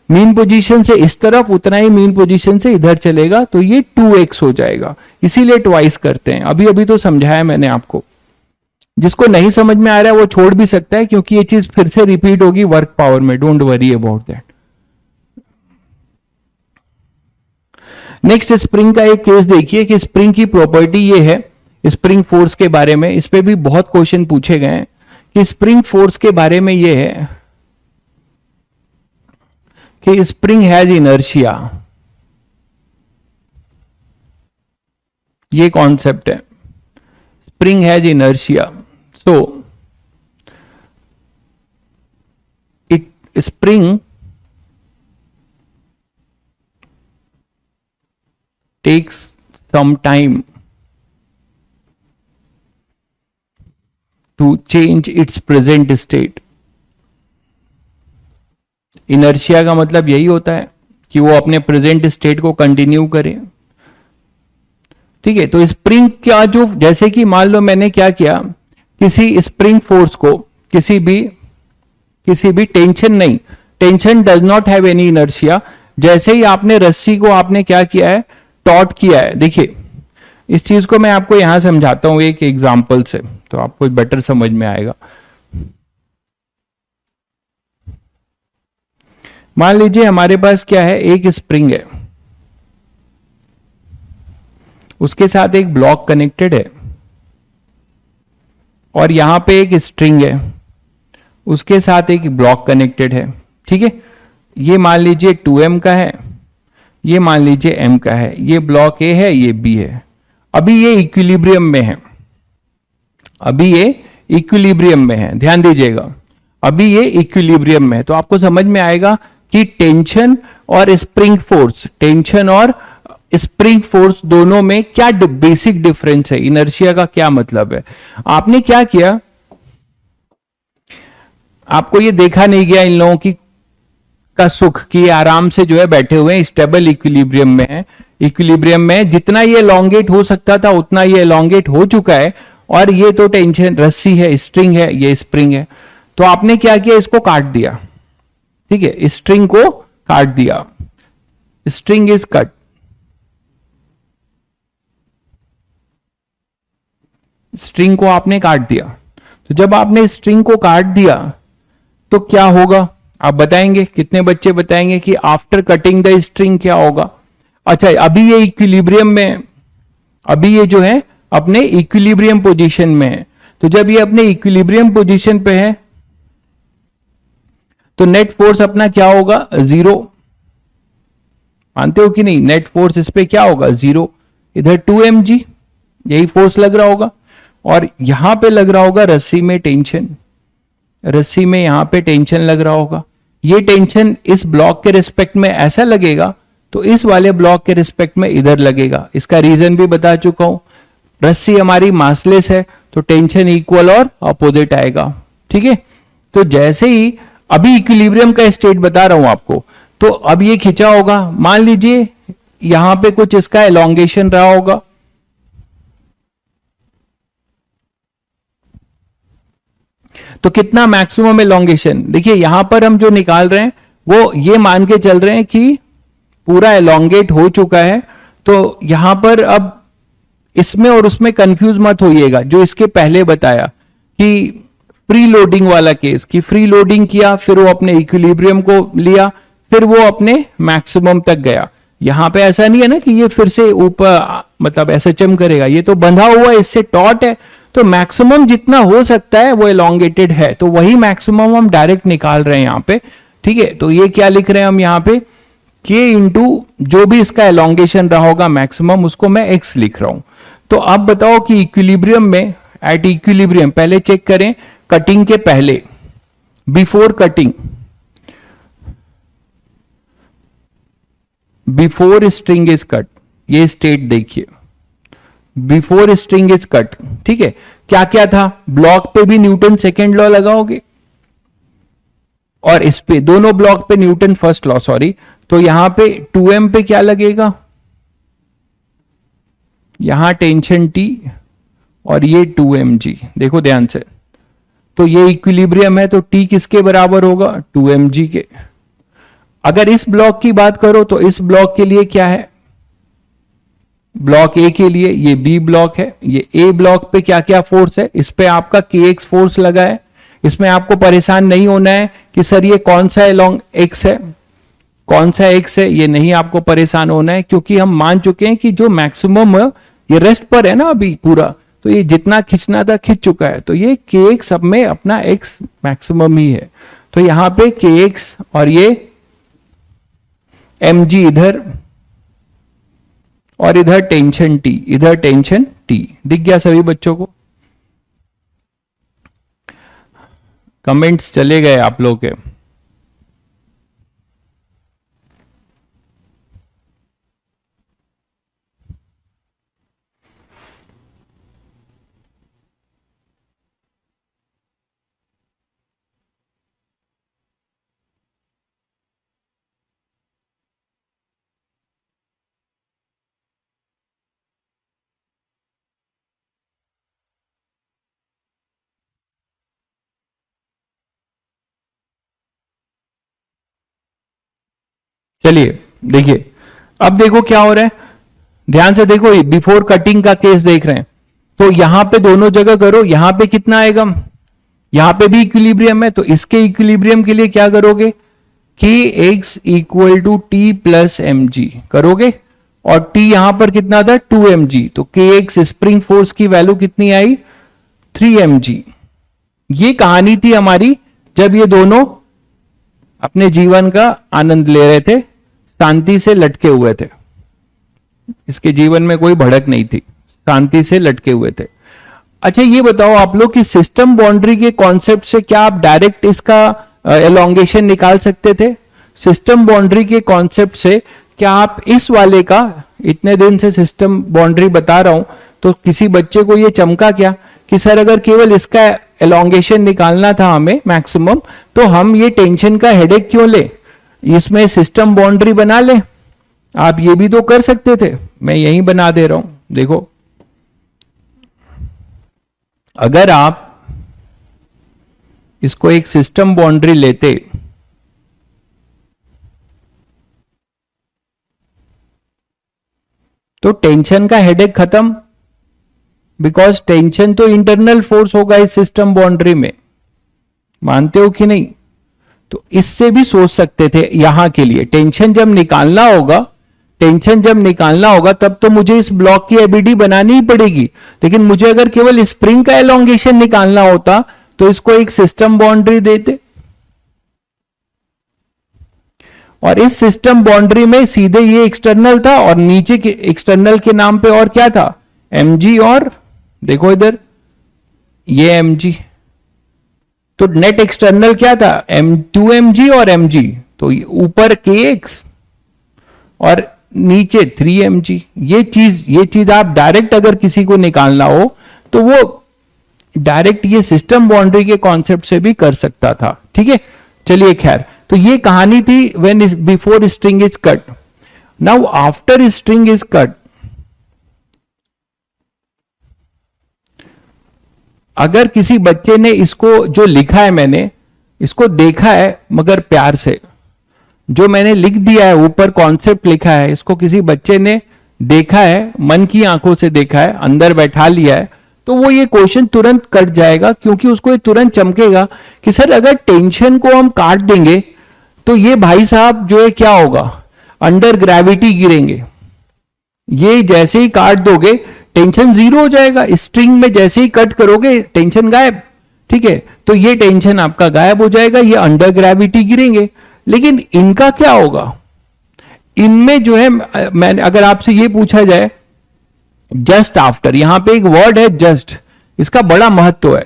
मीन पोजीशन से इस तरफ, उतना ही मीन पोजीशन से इधर चलेगा, तो ये 2x हो जाएगा। इसीलिए ट्वाइस करते हैं। अभी अभी तो समझाया मैंने आपको, जिसको नहीं समझ में आ रहा है वो छोड़ भी सकता है, क्योंकि ये चीज फिर से रिपीट होगी वर्क पावर में। Don't worry about that. Next spring का एक केस देखिए कि स्प्रिंग की प्रॉपर्टी ये है, स्प्रिंग फोर्स के बारे में, इस पे भी बहुत क्वेश्चन पूछे गए हैं कि स्प्रिंग फोर्स के बारे में ये है कि स्प्रिंग हैज इनर्शिया। ये कॉन्सेप्ट है, spring has inertia. So it spring takes some time to change its present state। Inertia का मतलब यही होता है कि वो अपने प्रेजेंट स्टेट को कंटिन्यू करे। ठीक है, तो स्प्रिंग का जो, जैसे कि मान लो मैंने क्या किया, किसी स्प्रिंग फोर्स को किसी भी टेंशन नहीं, tension does not have any inertia. जैसे ही आपने रस्सी को आपने क्या किया है, टॉट किया है। देखिए इस चीज को मैं आपको यहां समझाता हूं एक एग्जांपल से, तो आपको बेटर समझ में आएगा। मान लीजिए हमारे पास क्या है, एक स्प्रिंग है, उसके साथ एक ब्लॉक कनेक्टेड है, और यहां पे एक स्ट्रिंग है, उसके साथ एक ब्लॉक कनेक्टेड है। ठीक है, ये मान लीजिए 2m का है, ये मान लीजिए m का है, ये ब्लॉक A है, ये B है। अभी ये इक्विलिब्रियम में है, अभी ये इक्विलिब्रियम में है, ध्यान दीजिएगा, अभी ये इक्विलिब्रियम में है। तो आपको समझ में आएगा कि टेंशन और स्प्रिंग फोर्स, टेंशन और स्प्रिंग फोर्स दोनों में क्या बेसिक डिफरेंस है, इनर्शिया का क्या मतलब है। आपने क्या किया, आपको ये देखा नहीं गया इन लोगों की का सुख कि आराम से जो है बैठे हुए हैं, स्टेबल इक्विलिब्रियम में है। इक्विलिब्रियम में जितना ये एलोंगेट हो सकता था उतना ये एलोंगेट हो चुका है, और ये तो टेंशन रस्सी है, स्ट्रिंग है, ये स्प्रिंग है। तो आपने क्या किया, इसको काट दिया। ठीक है, स्ट्रिंग को काट दिया, स्ट्रिंग इज कट। स्ट्रिंग को आपने काट दिया। तो जब आपने स्ट्रिंग को काट दिया तो क्या होगा, आप बताएंगे, कितने बच्चे बताएंगे कि आफ्टर कटिंग द स्ट्रिंग क्या होगा। अच्छा, अभी ये इक्विलिब्रियम में, अभी ये जो है अपने इक्विलिब्रियम पोजीशन में है। तो जब ये अपने इक्विलिब्रियम पोजीशन पे है तो नेट फोर्स अपना क्या होगा, 0। मानते हो कि नहीं, नेट फोर्स इस पे क्या होगा, 0। इधर 2mg यही फोर्स लग रहा होगा, और यहां पे लग रहा होगा रस्सी में टेंशन, रस्सी में यहां पे टेंशन लग रहा होगा। ये टेंशन इस ब्लॉक के रिस्पेक्ट में ऐसा लगेगा, तो इस वाले ब्लॉक के रिस्पेक्ट में इधर लगेगा। इसका रीजन भी बता चुका हूं, रस्सी हमारी मासलेस है, तो टेंशन इक्वल और अपोजिट आएगा। ठीक है, तो जैसे ही अभी इक्विलिब्रियम का स्टेट बता रहा हूं आपको, तो अब ये खिंचा होगा, मान लीजिए यहां पे कुछ इसका एलोंगेशन रहा होगा, तो कितना मैक्सिमम एलोंगेशन, देखिए यहां पर हम जो निकाल रहे हैं वो ये मान के चल रहे हैं कि पूरा एलोंगेट हो चुका है। तो यहां पर अब इसमें और उसमें कंफ्यूज मत होइएगा, जो इसके पहले बताया कि फ्री लोडिंग वाला केस, कि फ्री लोडिंग किया, फिर वो अपने इक्विलिब्रियम को लिया, फिर वो अपने मैक्सिमम तक गया। यहां पे ऐसा नहीं है ना कि ये फिर से ऊपर मतलब ऐसा चम करेगा, ये तो बंधा हुआ है, इससे टॉट है, तो मैक्सिमम जितना हो सकता है वो एलोंगेटेड है, तो वही मैक्सिमम हम डायरेक्ट निकाल रहे हैं यहां पे। ठीक है, तो ये क्या लिख रहे हैं हम यहां पे, k इंटू जो भी इसका एलोंगेशन रहा होगा मैक्सिमम, उसको मैं x लिख रहा हूं। तो अब बताओ कि इक्विलिब्रियम में, एट इक्विलिब्रियम, पहले चेक करें कटिंग के पहले, before cutting, before string is cut, ये स्टेट देखिए, बिफोर स्ट्रिंग इज कट। ठीक है, क्या क्या था, ब्लॉक पे भी न्यूटन सेकेंड लॉ लगाओगे, और इस पे दोनों ब्लॉक पे न्यूटन फर्स्ट लॉ, सॉरी, तो यहां पे 2m पे क्या लगेगा, यहां टेंशन T और ये 2mg, देखो ध्यान से, तो ये इक्विलिब्रियम है, तो T किसके बराबर होगा, 2mg के। अगर इस ब्लॉक की बात करो तो इस ब्लॉक के लिए क्या है, ब्लॉक ए के लिए ये बी ब्लॉक है, ये ए ब्लॉक पे क्या क्या फोर्स है, इस पे आपका kx फोर्स लगा है। इसमें आपको परेशान नहीं होना है कि सर ये कौन सा अलोंग x है, कौन सा x है, ये नहीं आपको परेशान होना है, क्योंकि हम मान चुके हैं कि जो मैक्सिमम ये रेस्ट पर है ना अभी पूरा, तो ये जितना खींचना था खींच चुका है, तो ये kx सब में अपना x मैक्सिमम ही है। तो यहां पे kx और ये mg इधर और इधर टेंशन T, इधर टेंशन T, दिख गया सभी बच्चों को? कमेंट्स चले गए आप लोग के। चलिए देखिए, अब देखो क्या हो रहा है, ध्यान से देखो, बिफोर कटिंग का केस देख रहे हैं, तो यहां पे दोनों जगह करो, यहां पे कितना आएगा, यहां पे भी इक्विलिब्रियम है, तो इसके इक्विलिब्रियम के लिए क्या करोगे, कि x equal to T plus M G करोगे, और t यहां पर कितना था 2mg, तो kx स्प्रिंग फोर्स की वैल्यू कितनी आई 3mg। ये कहानी थी हमारी जब ये दोनों अपने जीवन का आनंद ले रहे थे, शांति से लटके हुए थे, इसके जीवन में कोई भड़क नहीं थी, शांति से लटके हुए थे। अच्छा ये बताओ आप लोग कि सिस्टम बाउंड्री के कॉन्सेप्ट से क्या आप डायरेक्ट इसका एलोंगेशन निकाल सकते थे? सिस्टम बाउंड्री के कॉन्सेप्ट से क्या आप इस वाले का, इतने दिन से सिस्टम बाउंड्री बता रहा हूं, तो किसी बच्चे को ये चमका क्या कि सर अगर केवल इसका एलोंगेशन निकालना था हमें मैक्सिमम, तो हम ये टेंशन का हेडेक क्यों ले, इसमें सिस्टम बाउंड्री बना ले। आप ये भी तो कर सकते थे, मैं यही बना दे रहा हूं। देखो अगर आप इसको एक सिस्टम बाउंड्री लेते तो टेंशन का हेडेक खत्म, बिकॉज टेंशन तो इंटरनल फोर्स होगा इस सिस्टम बाउंड्री में, मानते हो कि नहीं? तो इससे भी सोच सकते थे यहां के लिए, टेंशन जब निकालना होगा, टेंशन जब निकालना होगा तब तो मुझे इस ब्लॉक की एबीडी बनानी ही पड़ेगी, लेकिन मुझे अगर केवल स्प्रिंग का एलोंगेशन निकालना होता तो इसको एक सिस्टम बाउंड्री देते, और इस सिस्टम बाउंड्री में सीधे ये एक्सटर्नल था और नीचे के एक्सटर्नल के नाम पे और क्या था, mg, और देखो इधर ये mg, तो नेट एक्सटर्नल क्या था, 2mg और mg, तो ऊपर kx और नीचे 3mg। ये चीज आप डायरेक्ट अगर किसी को निकालना हो तो वो डायरेक्ट ये सिस्टम बाउंड्री के कॉन्सेप्ट से भी कर सकता था, ठीक है। चलिए खैर, तो ये कहानी थी when before string is cut. Now after string is cut, अगर किसी बच्चे ने इसको जो लिखा है, मैंने इसको देखा है मगर प्यार से, जो मैंने लिख दिया है ऊपर कॉन्सेप्ट लिखा है, इसको किसी बच्चे ने देखा है, मन की आंखों से देखा है, अंदर बैठा लिया है, तो वो ये क्वेश्चन तुरंत कट जाएगा, क्योंकि उसको ये तुरंत चमकेगा कि सर अगर टेंशन को हम काट देंगे तो ये भाई साहब जो है क्या होगा, अंडर ग्रेविटी गिरेंगे। ये जैसे ही काट दोगे टेंशन जीरो हो जाएगा, स्ट्रिंग में जैसे ही कट करोगे टेंशन गायब, ठीक है। तो ये टेंशन आपका गायब हो जाएगा, ये अंडर ग्रेविटी गिरेंगे। लेकिन इनका क्या होगा, इनमें जो है, मैंने अगर आपसे ये पूछा जाए जस्ट आफ्टर, यहां पे एक वर्ड है जस्ट, इसका बड़ा महत्व है,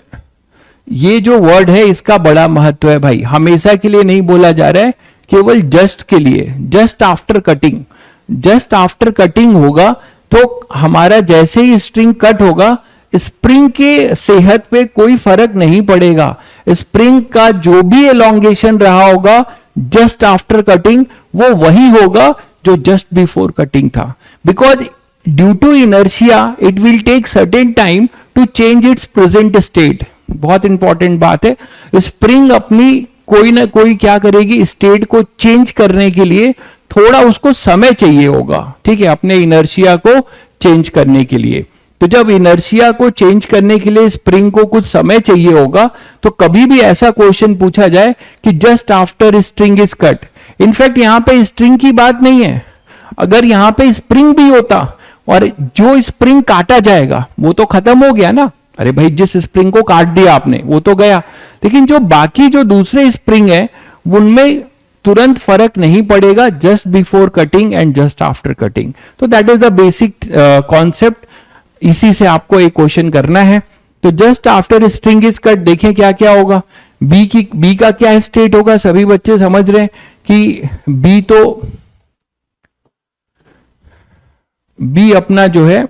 ये जो वर्ड है इसका बड़ा महत्व है भाई, हमेशा के लिए नहीं बोला जा रहा है, केवल जस्ट के लिए, just after cutting. Just after cutting होगा तो हमारा जैसे ही स्ट्रिंग कट होगा, स्प्रिंग के सेहत पे कोई फर्क नहीं पड़ेगा। स्प्रिंग का जो भी एलोंगेशन रहा होगा जस्ट आफ्टर कटिंग, वो वही होगा जो जस्ट बिफोर कटिंग था, because due to inertia it will take certain time to change its present state. बहुत इंपॉर्टेंट बात है, स्प्रिंग अपनी कोई ना कोई क्या करेगी, स्टेट को चेंज करने के लिए थोड़ा उसको समय चाहिए होगा, ठीक है, अपने इनर्शिया को चेंज करने के लिए। तो जब इनर्शिया को चेंज करने के लिए स्प्रिंग को कुछ समय चाहिए होगा, तो कभी भी ऐसा क्वेश्चन पूछा जाए कि just after string is cut, in fact यहां पे स्ट्रिंग की बात नहीं है, अगर यहां पे स्प्रिंग भी होता और जो स्प्रिंग काटा जाएगा वो तो खत्म हो गया ना, अरे भाई जिस स्प्रिंग को काट दिया आपने वो तो गया, लेकिन जो बाकी जो दूसरे स्प्रिंग है उनमें तुरंत फर्क नहीं पड़ेगा just before cutting and just after cutting. तो that is the basic concept, इसी से आपको एक क्वेश्चन करना है। तो just after string is cut देखें क्या क्या होगा, बी का क्या स्टेट होगा, सभी बच्चे समझ रहे हैं कि बी अपना जो है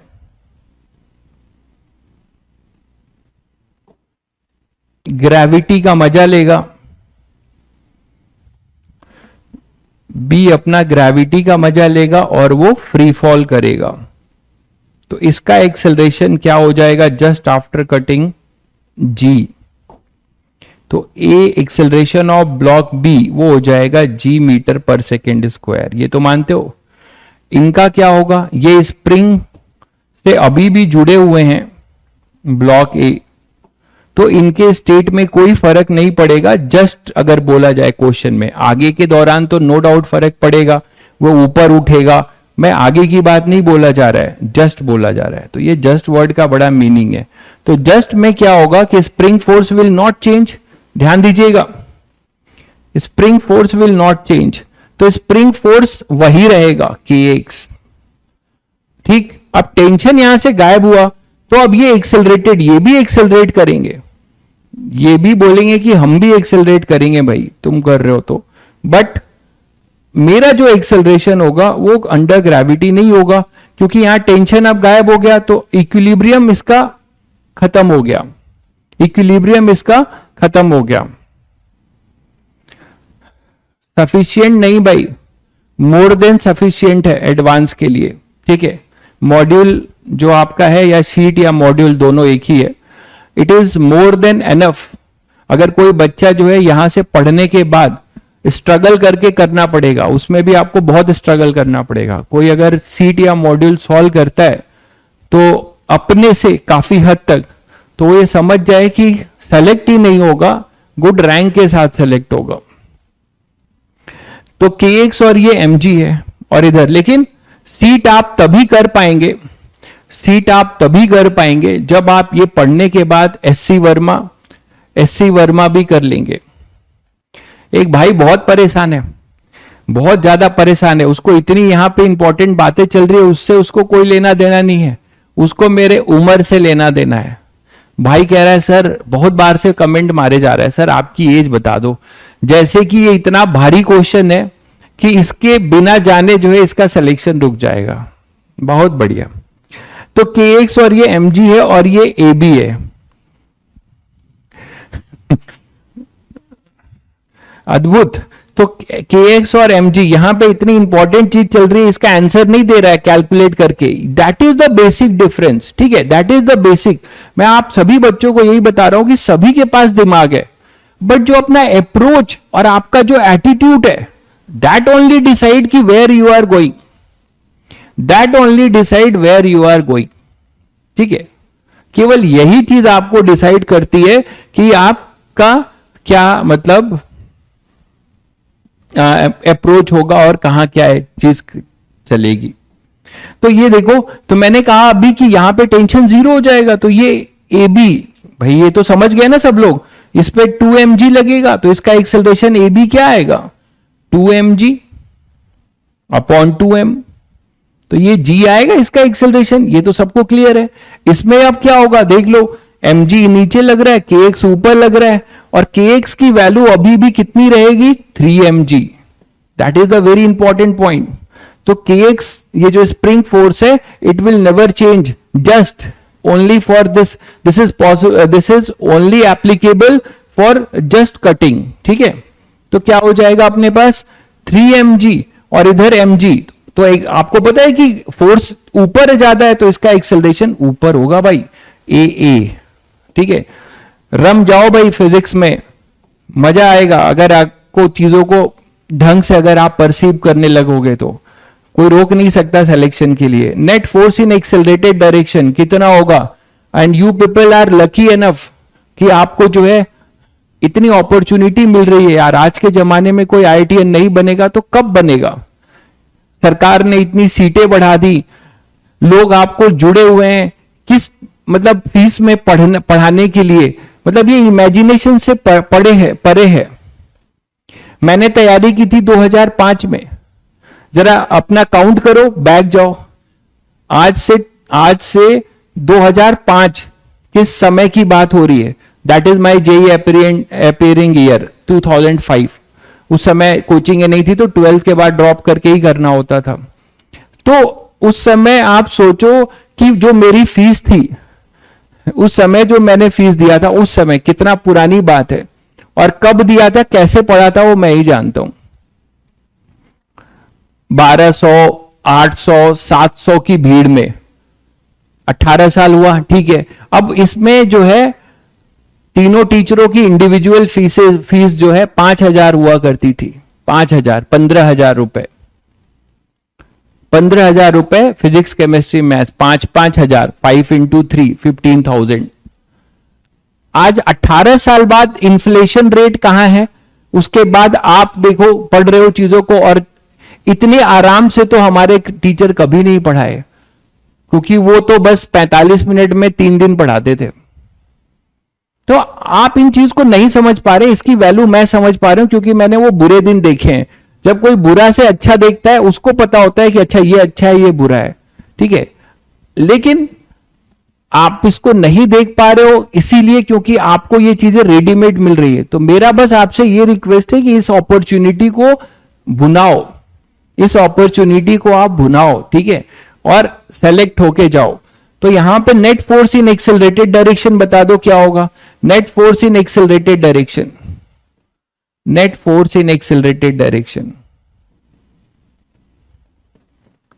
ग्रेविटी का मजा लेगा, बी अपना ग्रेविटी का मजा लेगा और वो फ्री फॉल करेगा। तो इसका एक्सेलरेशन क्या हो जाएगा जस्ट आफ्टर कटिंग, जी। तो ए एक्सेलरेशन ऑफ ब्लॉक बी वो हो जाएगा जी मीटर पर सेकेंड स्क्वायर, ये तो मानते हो। इनका क्या होगा, ये स्प्रिंग से अभी भी जुड़े हुए हैं ब्लॉक ए, तो इनके स्टेट में कोई फर्क नहीं पड़ेगा, जस्ट अगर बोला जाए क्वेश्चन में, आगे के दौरान तो नो डाउट फर्क पड़ेगा, वो ऊपर उठेगा, मैं आगे की बात नहीं बोला जा रहा है, जस्ट बोला जा रहा है। तो ये जस्ट वर्ड का बड़ा मीनिंग है। तो जस्ट में क्या होगा कि spring force will not change, ध्यान दीजिएगा, spring force will not change, तो स्प्रिंग फोर्स वही रहेगा kx, ठीक। अब टेंशन यहां से गायब हुआ, तो अब ये एक्सेलरेटेड, ये भी एक्सेलरेट करेंगे, ये भी बोलेंगे कि हम भी एक्सेलरेट करेंगे, भाई तुम कर रहे हो तो, बट मेरा जो एक्सेलरेशन होगा वो अंडर ग्रेविटी नहीं होगा, क्योंकि यहां टेंशन अब गायब हो गया, तो इक्विलिब्रियम इसका खत्म हो गया, इक्विलिब्रियम इसका खत्म हो गया। सफिशिएंट नहीं भाई, मोर देन सफिशिएंट है एडवांस के लिए, ठीक है। मॉड्यूल जो आपका है या शीट या मॉड्यूल दोनों एक ही है, it is more than enough. अगर कोई बच्चा जो है यहां से पढ़ने के बाद स्ट्रगल करके करना पड़ेगा, उसमें भी आपको बहुत स्ट्रगल करना पड़ेगा। कोई अगर सीट या मॉड्यूल सॉल्व करता है तो अपने से काफी हद तक, तो वो ये समझ जाए कि सेलेक्ट ही नहीं होगा, गुड रैंक के साथ सेलेक्ट होगा। तो kx और ये mg है, और इधर लेकिन सीट आप तभी कर पाएंगे, सीट आप तभी कर पाएंगे जब आप ये पढ़ने के बाद एससी वर्मा भी कर लेंगे। एक भाई बहुत परेशान है, बहुत ज्यादा परेशान है, उसको इतनी यहां पे इंपॉर्टेंट बातें चल रही है, उससे उसको कोई लेना देना नहीं है, उसको मेरे उम्र से लेना देना है। भाई कह रहा है सर, बहुत बार से कमेंट मारे जा रहा है, सर आपकी एज बता दो, जैसे कि ये इतना भारी क्वेश्चन है कि इसके बिना जाने जो है इसका सिलेक्शन रुक जाएगा। बहुत बढ़िया। तो kx और ये mg है और ये ab है। अद्भुत। तो kx और mg यहां पे इतनी इंपॉर्टेंट चीज चल रही है, इसका आंसर नहीं दे रहा है कैलकुलेट करके, that is the basic difference, ठीक है, दैट इज द बेसिक। मैं आप सभी बच्चों को यही बता रहा हूं कि सभी के पास दिमाग है, बट जो अपना अप्रोच और आपका जो एटीट्यूड है, दैट ओनली डिसाइड कि where you are going, that only decide where you are going, ठीक है। केवल यही चीज आपको डिसाइड करती है कि आपका क्या मतलब अप्रोच होगा और कहां क्या है चीज चलेगी। तो ये देखो, तो मैंने कहा अभी कि यहां पे टेंशन जीरो हो जाएगा, तो ये ए बी, भाई ये तो समझ गए ना सब लोग, इस पे 2mg लगेगा, तो इसका एक्सेलरेशन ए बी क्या आएगा 2mg अपॉन 2m, तो ये g आएगा इसका एक्सेलरेशन, ये तो सबको क्लियर है। इसमें अब क्या होगा देख लो, mg नीचे लग रहा है, kx ऊपर लग रहा है, और kx की वैल्यू अभी भी कितनी रहेगी 3mg, that is the very important point. तो kx ये जो स्प्रिंग फोर्स है, it will never change, just only for this is only applicable for just cutting, ठीक है। तो क्या हो जाएगा अपने पास 3 mg और इधर mg, तो एक आपको पता है कि फोर्स ऊपर ज्यादा है तो इसका एक्सेलरेशन ऊपर होगा भाई, ए, ठीक है। रम जाओ भाई फिजिक्स में, मजा आएगा अगर आपको चीजों को ढंग से अगर आप परसीव करने लगोगे तो कोई रोक नहीं सकता सिलेक्शन के लिए। Net force in accelerated direction कितना होगा, and you people are lucky enough कि आपको जो है इतनी अपॉर्चुनिटी मिल रही है यार। आज के जमाने में कोई आईआईटीएन नहीं बनेगा तो कब बनेगा? सरकार ने इतनी सीटें बढ़ा दी, लोग आपको जुड़े हुए हैं, किस मतलब फीस में पढ़ाने के लिए, मतलब ये इमेजिनेशन से परे है। मैंने तैयारी की थी 2005 में, जरा अपना काउंट करो, बैक जाओ, आज से 2005 किस समय की बात हो रही है? That is my JEE appearing year 2005। उस समय कोचिंग नहीं थी तो 12th के बाद ड्रॉप करके ही करना होता था। तो उस समय आप सोचो कि जो मेरी फीस थी, उस समय जो मैंने फीस दिया था, उस समय कितना पुरानी बात है, और कब दिया था, कैसे पढ़ा था, वो मैं ही जानता हूं। 1200, 800, 700 की भीड़ में 18 साल हुआ, ठीक है। अब इसमें जो है तीनों टीचरों की इंडिविजुअल फीस जो है 5,000 हुआ करती थी, 5,000, 15,000 रुपए, 15,000 रुपए फिजिक्स केमिस्ट्री मैथ्स, 5,000, 5 इंटू 3, 15,000। आज 18 साल बाद इन्फ्लेशन रेट कहां है? उसके बाद आप देखो पढ़ रहे हो चीजों को, और इतने आराम से तो हमारे टीचर कभी नहीं पढ़ाए, क्योंकि वो तो बस 45 मिनट में 3 दिन पढ़ाते थे। तो आप इन चीज को नहीं समझ पा रहे, इसकी वैल्यू मैं समझ पा रहा हूं, क्योंकि मैंने वो बुरे दिन देखे हैं। जब कोई बुरा से अच्छा देखता है उसको पता होता है कि अच्छा है ये बुरा है, ठीक है। लेकिन आप इसको नहीं देख पा रहे हो इसीलिए क्योंकि आपको ये चीजें रेडीमेड मिल रही है। तो मेरा बस आपसे ये रिक्वेस्ट है कि इस अपॉर्चुनिटी को भुनाओ, इस अपॉर्चुनिटी को आप भुनाओ, ठीक है, और सेलेक्ट होके जाओ। तो यहां पे net force in accelerated direction बता दो क्या होगा। Net force in accelerated direction, net force in accelerated direction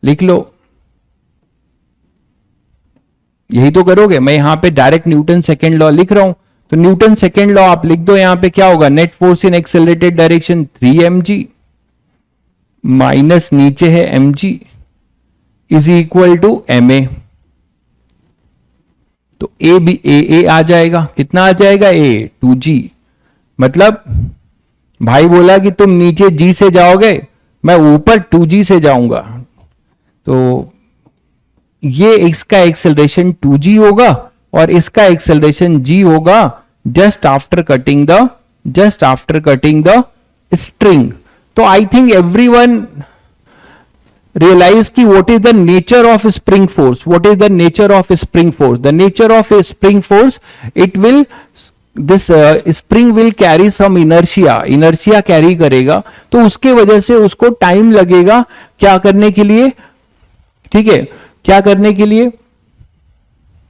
लिख लो। यही तो करोगे, मैं यहां पे डायरेक्ट न्यूटन सेकेंड लॉ लिख रहा हूं, तो न्यूटन सेकेंड लॉ आप लिख दो। यहां पे क्या होगा, net force in accelerated direction 3 mg minus नीचे है mg is equal to ma। तो ए आ जाएगा, कितना आ जाएगा, ए 2g। मतलब भाई बोला कि तुम नीचे g से जाओगे, मैं ऊपर 2g से जाऊंगा, तो ये इसका एक्सेलरेशन 2g होगा और इसका एक्सेलरेशन g होगा just after cutting the string. तो I think everyone realize ki what is the nature of spring force, what is the nature of spring force, the nature of a spring force, it will this spring will carry some inertia carry करेगा, तो उसके वजह से उसको time लगेगा क्या करने के लिए, ठीक है, क्या करने के लिए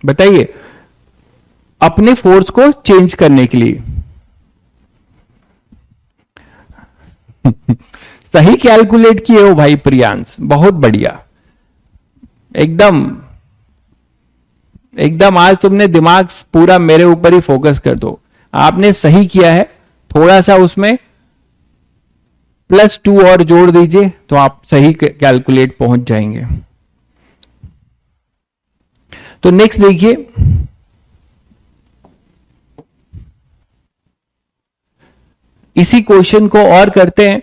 बताइए, अपने फोर्स को चेंज करने के लिए। सही कैलकुलेट किए हो भाई प्रियांश, बहुत बढ़िया, एकदम आज तुमने दिमाग पूरा मेरे ऊपर ही फोकस कर दो। आपने सही किया है, थोड़ा सा उसमें +2 और जोड़ दीजिए तो आप सही कैलकुलेट पहुंच जाएंगे। तो नेक्स्ट देखिए, इसी क्वेश्चन को और करते हैं।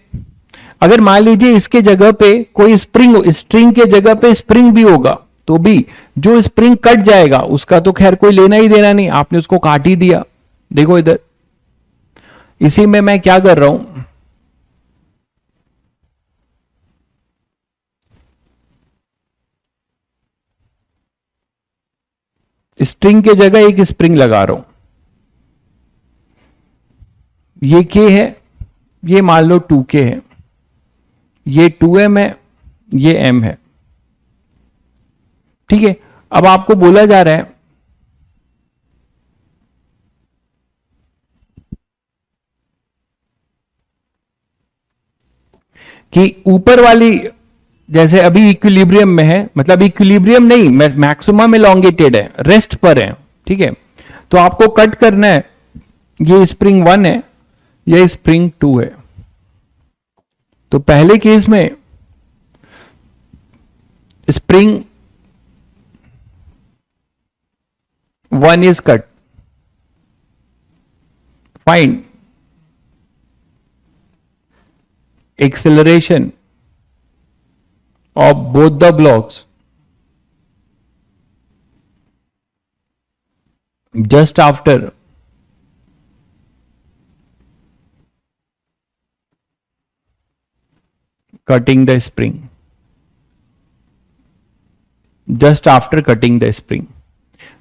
अगर मान लीजिए इसके जगह पे कोई स्ट्रिंग के जगह पे स्प्रिंग भी होगा, तो भी जो स्प्रिंग कट जाएगा उसका तो खैर कोई लेना ही देना नहीं, आपने उसको काट ही दिया। देखो इधर, इसी में मैं क्या कर रहा हूं, स्ट्रिंग के जगह एक स्प्रिंग लगा रहा हूं। ये K है, ये मान लो 2K है, ये 2m है, ये m है, ठीक है। अब आपको बोला जा रहा है कि ऊपर वाली जैसे अभी इक्विलिब्रियम में है, मतलब इक्विलिब्रियम नहीं, मैक्सिमम एलोंगेटेड है, रेस्ट पर है, ठीक है। तो आपको कट करना है, ये स्प्रिंग 1 है, ये स्प्रिंग 2 है। तो पहले केस में spring 1 is cut, find acceleration of both the blocks just after cutting the spring, just after cutting the spring।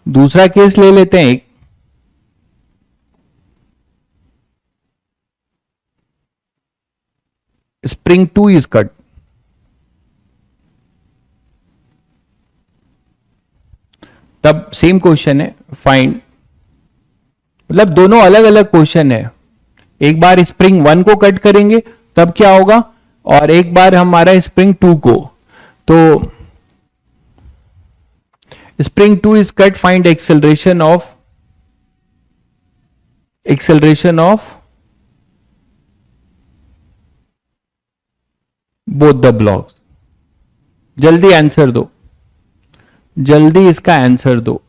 दूसरा केस ले लेते हैं एक, स्प्रिंग 2 is cut, तब सेम क्वेश्चन है, फाइंड, मतलब दोनों अलग अलग क्वेश्चन है। एक बार स्प्रिंग 1 को कट करेंगे तब क्या होगा, और एक बार हमारा स्प्रिंग 2 को। तो spring 2 is cut, find acceleration of both the blocks. जल्दी आंसर दो, जल्दी इसका आंसर दो।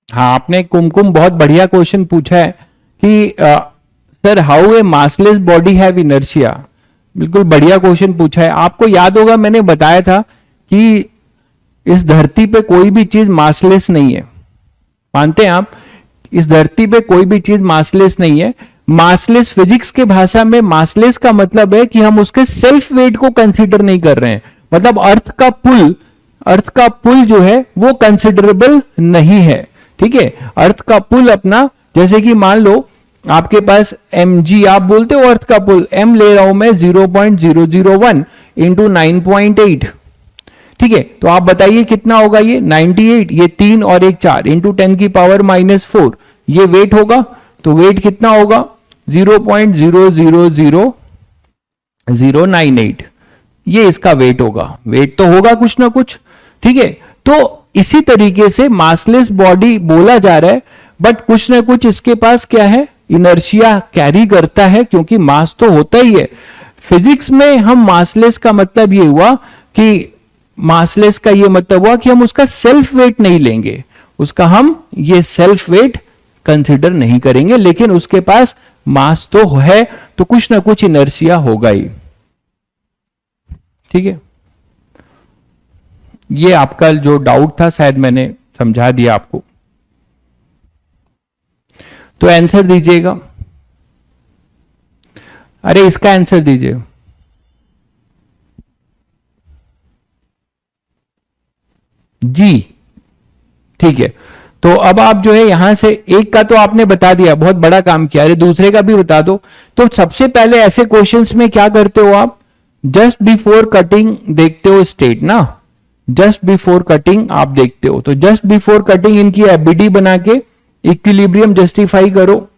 हाँ, आपने कुमकुम बहुत बढ़िया क्वेश्चन पूछा है कि sir how a massless body have inertia. बिल्कुल बढ़िया क्वेश्चन पूछा है। आपको याद होगा मैंने बताया था कि इस धरती पे कोई भी चीज मासलेस नहीं है। मानते हैं आप? इस धरती पे कोई भी चीज मासलेस नहीं है। मासलेस, फिजिक्स के भाषा में मासलेस का मतलब है कि हम उसके सेल्फ वेट को कंसीडर नहीं कर रहे हैं। मतलब अर्थ का पुल जो है वो कंसिडरेबल नहीं है। ठीक है, अर्थ का पुल अपना, जैसे कि मान लो आपके पास mg, आप बोलते हो अर्थ का पुल, m ले रहा हूं मैं 0.001 इंटू 9.8। ठीक है, तो आप बताइए कितना होगा ये 98, ये 3 और 1 4 इंटू 10 की पावर -4, ये वेट होगा। तो वेट कितना होगा 0.000098, ये इसका वेट होगा। वेट तो होगा कुछ ना कुछ। ठीक है, तो इसी तरीके से मासलेस बॉडी बोला जा रहा है, बट कुछ ना कुछ इसके पास क्या है, इनर्शिया कैरी करता है, क्योंकि मास तो होता ही है। फिजिक्स में हम मासलेस का मतलब ये हुआ कि मासलेस का ये मतलब हुआ कि हम उसका सेल्फ वेट नहीं लेंगे, उसका हम ये सेल्फ वेट कंसिडर नहीं करेंगे, लेकिन उसके पास मास तो है, तो कुछ ना कुछ इनर्शिया होगा ही। ठीक है, ये आपका जो डाउट था शायद मैंने समझा दिया आपको। तो आंसर दीजिएगा। अरे इसका आंसर दीजिए। जी ठीक है, तो अब आप जो है यहां से एक का तो आपने बता दिया, बहुत बड़ा काम किया। अरे दूसरे का भी बता दो। तो सबसे पहले ऐसे क्वेश्चंस में क्या करते हो आप, जस्ट बिफोर कटिंग देखते हो स्टेट ना, जस्ट बिफोर कटिंग आप देखते हो। तो जस्ट बिफोर कटिंग इनकी एबीडी बना के इक्विलिब्रियम जस्टिफाई करो।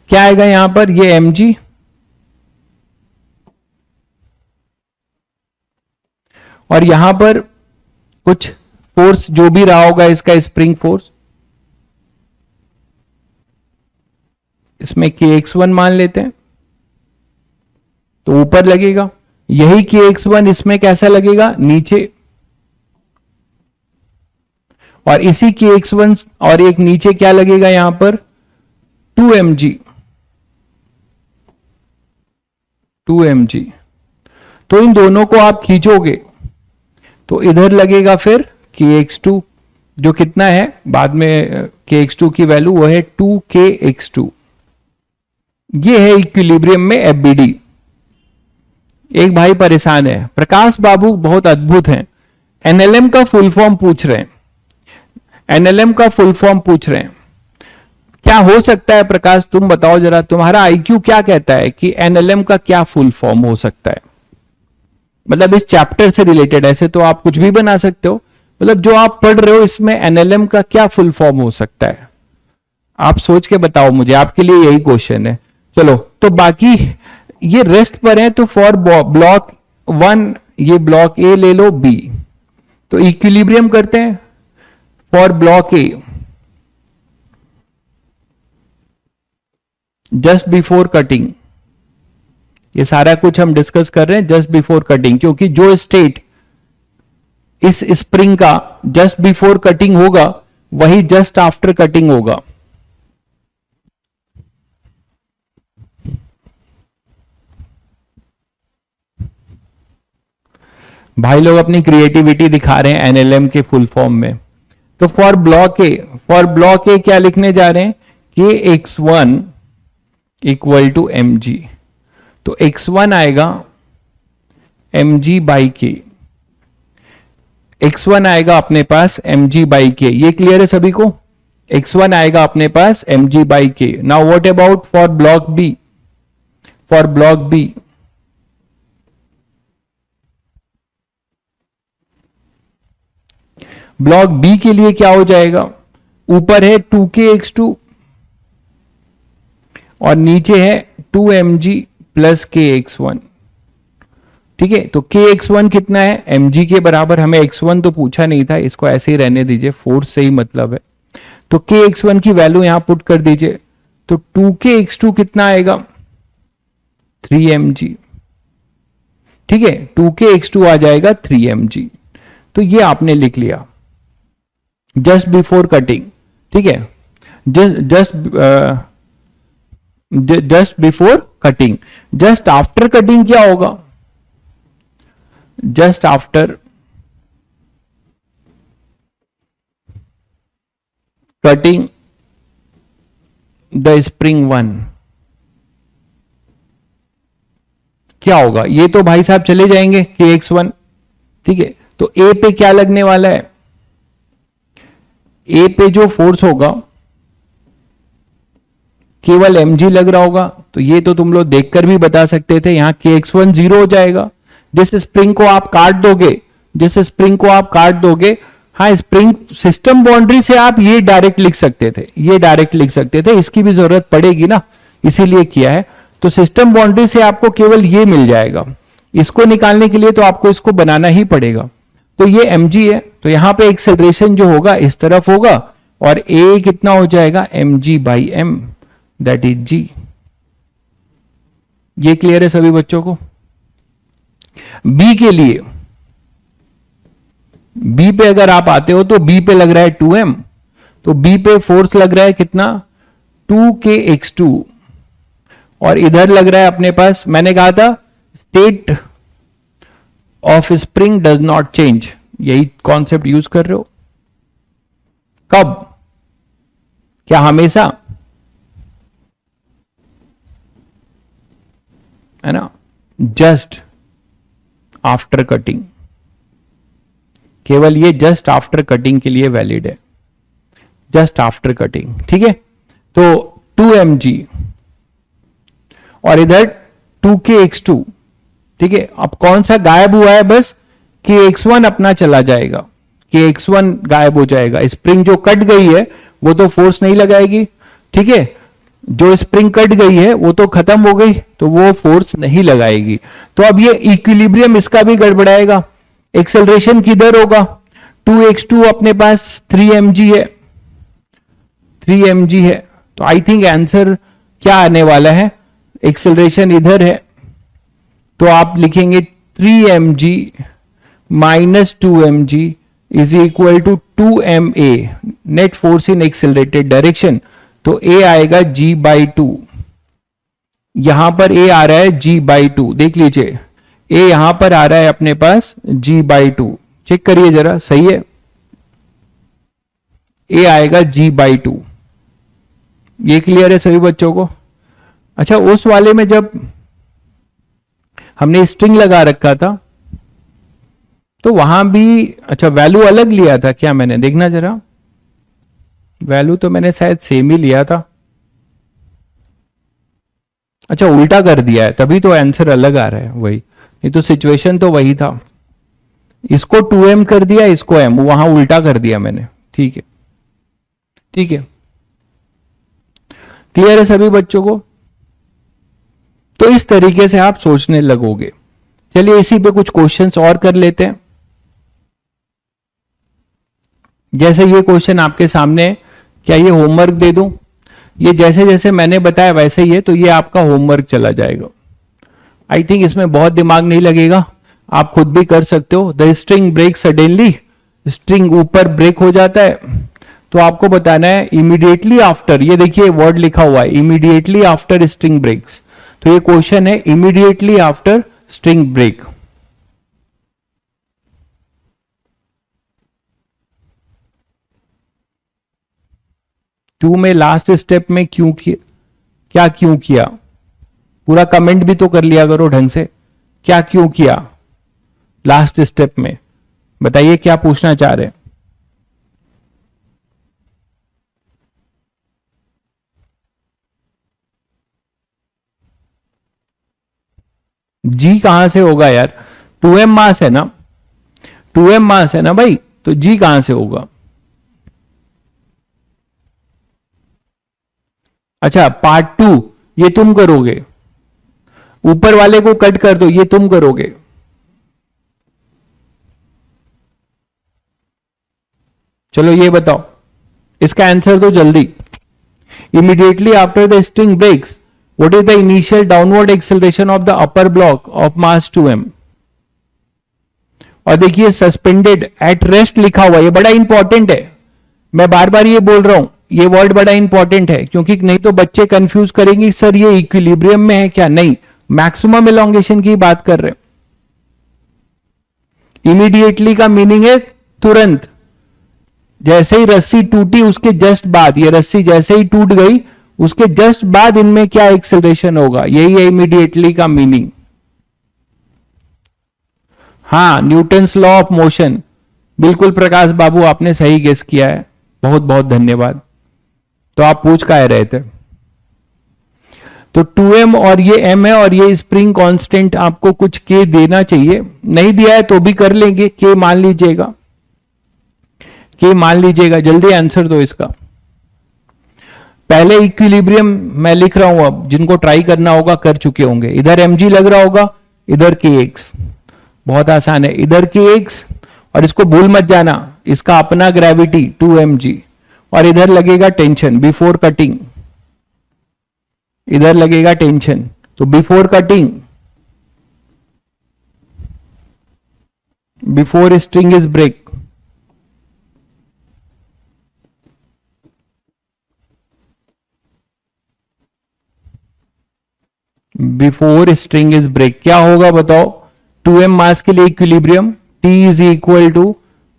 क्या आएगा यहां पर, ये mg और यहां पर कुछ फोर्स जो भी रहा होगा इसका स्प्रिंग फोर्स, इसमें kx1 मान लेते हैं, तो ऊपर लगेगा। यही kx1 इसमें कैसा लगेगा, नीचे। और इसी kx1 और एक नीचे क्या लगेगा यहां पर 2mg, 2mg। तो इन दोनों को आप खींचोगे तो इधर लगेगा फिर kx2, जो कितना है बाद में kx2 की वैल्यू वो है 2kx2। ये है इक्विलिब्रियम में एफबीडी। एक भाई परेशान है, प्रकाश बाबू बहुत अद्भुत हैं, एनएलएम का फुल फॉर्म पूछ रहे हैं, एनएलएम का फुल फॉर्म पूछ रहे हैं। क्या हो सकता है प्रकाश, तुम बताओ जरा, तुम्हारा आईक्यू क्या कहता है कि एनएलएम का क्या फुल फॉर्म हो सकता है? मतलब इस चैप्टर से रिलेटेड, ऐसे तो आप कुछ भी बना सकते हो, मतलब जो आप पढ़ रहे हो इसमें एनएलएम का क्या फुल फॉर्म हो सकता है? आप सोच के बताओ मुझे, आपके लिए यही क्वेश्चन है। चलो, तो बाकी ये रेस्ट पर है, तो फॉर ब्लॉक 1 ये ब्लॉक ए ले लो, बी, तो इक्विलिब्रियम करते हैं for block A just before cutting. ये सारा कुछ हम डिस्कस कर रहे हैं जस्ट बिफोर कटिंग, क्योंकि जो स्टेट इस स्प्रिंग का जस्ट बिफोर कटिंग होगा वही जस्ट आफ्टर कटिंग होगा। भाई लोग अपनी क्रिएटिविटी दिखा रहे हैं एनएलएम के फुल फॉर्म में। तो फॉर ब्लॉक ए क्या लिखने जा रहे हैं? के x1 equal to M G, तो x1 आएगा mg बाई के, x1 आएगा अपने पास mg बाई के, ये क्लियर है सभी को? x1 आएगा अपने पास mg by k. Now what about for block B? For block B block B के लिए क्या हो जाएगा? ऊपर है 2kx2 और नीचे है 2mg प्लस kx1। ठीक है, तो kx1 कितना है? mg के बराबर। हमें x1 तो पूछा नहीं था, इसको ऐसे ही रहने दीजिए, फोर्स से ही मतलब है। तो kx1 की वैल्यू यहां पुट कर दीजिए, तो 2kx2 कितना आएगा? 3mg। ठीक है, 2kx2 आ जाएगा 3mg। तो ये आपने लिख लिया जस्ट बिफोर कटिंग। ठीक है, just before cutting. Just after cutting क्या होगा? Just after cutting the spring 1 क्या होगा? ये तो भाई साहब चले जाएंगे kx1। ठीक है, तो ए पे क्या लगने वाला है? ए पे जो फोर्स होगा केवल mg लग रहा होगा, तो ये तो तुम लोग देखकर भी बता सकते थे, यहां kx1 0 हो जाएगा। जिस स्प्रिंग को आप काट दोगे, हाँ, स्प्रिंग सिस्टम बाउंड्री से आप ये डायरेक्ट लिख सकते थे, इसकी भी जरूरत पड़ेगी ना, इसीलिए किया है। तो सिस्टम बाउंड्री से आपको केवल ये मिल जाएगा, इसको निकालने के लिए तो आपको इसको बनाना ही पड़ेगा। तो ये mg है, तो यहां पे एक्सेलरेशन जो होगा इस तरफ होगा, और a कितना हो जाएगा? mg by m, that is g। ये क्लियर है सभी बच्चों को? b के लिए, b पे अगर आप आते हो तो b पे लग रहा है 2m, तो b पे फोर्स लग रहा है कितना? 2kx2, और इधर लग रहा है अपने पास, मैंने कहा था state of spring does not change, यही कॉन्सेप्ट यूज कर रहे हो। कब? क्या हमेशा? है ना, जस्ट आफ्टर कटिंग, केवल ये जस्ट आफ्टर कटिंग के लिए वैलिड है, जस्ट आफ्टर कटिंग। ठीक है, तो 2mg और इधर 2kx2। ठीक है, अब कौन सा गायब हुआ है? बस kx1 अपना चला जाएगा, kx1 गायब हो जाएगा। स्प्रिंग जो कट गई है वो तो फोर्स नहीं लगाएगी। ठीक है, जो स्प्रिंग कट गई है वो तो खत्म हो गई, तो वो फोर्स नहीं लगाएगी। तो अब ये इक्विलिब्रियम इसका भी गड़बड़ाएगा। एक्सेलरेशन किधर होगा? 2x2 अपने पास 3mg है, तो आई थिंक आंसर क्या आने वाला है? एक्सेलरेशन इधर है, तो आप लिखेंगे 3mg minus 2mg is equal to 2ma, net force in accelerated direction. तो a आएगा g बाई 2, यहां पर a आ रहा है g बाई 2, देख लीजिए a यहां पर आ रहा है अपने पास g बाई 2, चेक करिए जरा, सही है? a आएगा g बाई 2। ये क्लियर है सभी बच्चों को? अच्छा, उस वाले में जब हमने स्ट्रिंग लगा रखा था तो वहां भी, अच्छा, वैल्यू अलग लिया था क्या? मैंने देखना जरा, वैल्यू तो मैंने शायद सेम ही लिया था। अच्छा उल्टा कर दिया है, तभी तो आंसर अलग आ रहा है, वही नहीं तो सिचुएशन तो वही था। इसको 2m कर दिया, इसको m, वहां उल्टा कर दिया मैंने। ठीक है, ठीक है, क्लियर है सभी बच्चों को? तो इस तरीके से आप सोचने लगोगे। चलिए इसी पे कुछ क्वेश्चंस और कर लेते हैं। जैसे ये क्वेश्चन आपके सामने, क्या ये होमवर्क दे दूं? ये जैसे जैसे मैंने बताया वैसे ही है, तो ये आपका होमवर्क चला जाएगा। आई थिंक इसमें बहुत दिमाग नहीं लगेगा, आप खुद भी कर सकते हो। The string break suddenly, string ऊपर ब्रेक हो जाता है, तो आपको बताना है इमीडिएटली आफ्टर, ये देखिए वर्ड लिखा हुआ है इमीडिएटली आफ्टर स्ट्रिंग ब्रेक्स, तो ये क्वेश्चन है इमीडिएटली आफ्टर स्ट्रिंग ब्रेक। टू में लास्ट स्टेप में क्यों किया, क्या क्यों किया? पूरा कमेंट भी तो कर लिया करो ढंग से, क्या क्यों किया लास्ट स्टेप में, बताइए क्या पूछना चाह रहे हैं। जी कहां से होगा यार, 2m मास है ना, 2m मास है ना भाई, तो जी कहां से होगा? अच्छा पार्ट 2 ये तुम करोगे, ऊपर वाले को कट कर दो, ये तुम करोगे। चलो ये बताओ इसका आंसर दो जल्दी। Immediately after the string breaks what is the initial downward acceleration of the upper block of mass 2m। और देखिए सस्पेंडेड एट रेस्ट लिखा हुआ, ये बड़ा इंपॉर्टेंट है, मैं बार बार ये बोल रहा हूं, ये वर्ड बड़ा इंपॉर्टेंट है, क्योंकि नहीं तो बच्चे कंफ्यूज करेंगे सर ये इक्विलिब्रियम में है क्या, नहीं मैक्सिमम एलोंगेशन की बात कर रहे हैं। इमीडिएटली का मीनिंग है तुरंत, जैसे ही रस्सी टूटी उसके जस्ट बाद, ये रस्सी जैसे ही टूट गई उसके जस्ट बाद इनमें क्या एक्सेलरेशन होगा, यही है इमीडिएटली का मीनिंग। हाँ न्यूटन्स लॉ ऑफ मोशन, बिल्कुल प्रकाश बाबू आपने सही गेस किया है, बहुत बहुत धन्यवाद। तो आप पूछ का रहे थे, तो 2m और ये m है, और ये स्प्रिंग कांस्टेंट आपको कुछ k देना चाहिए, नहीं दिया है तो भी कर लेंगे, k मान लीजिएगा, k मान लीजिएगा, जल्दी आंसर दो इसका। पहले इक्विलिब्रियम मैं लिख रहा हूं, अब जिनको ट्राई करना होगा कर चुके होंगे, इधर mg लग रहा होगा, इधर kx, बहुत आसान है, इधर kx, और इसको भूल मत जाना इसका अपना ग्रेविटी 2mg, और इधर लगेगा टेंशन बिफोर कटिंग, इधर लगेगा टेंशन, तो before cutting, before string is break, before string is break क्या होगा बताओ? 2m मास के लिए equilibrium, T is equal to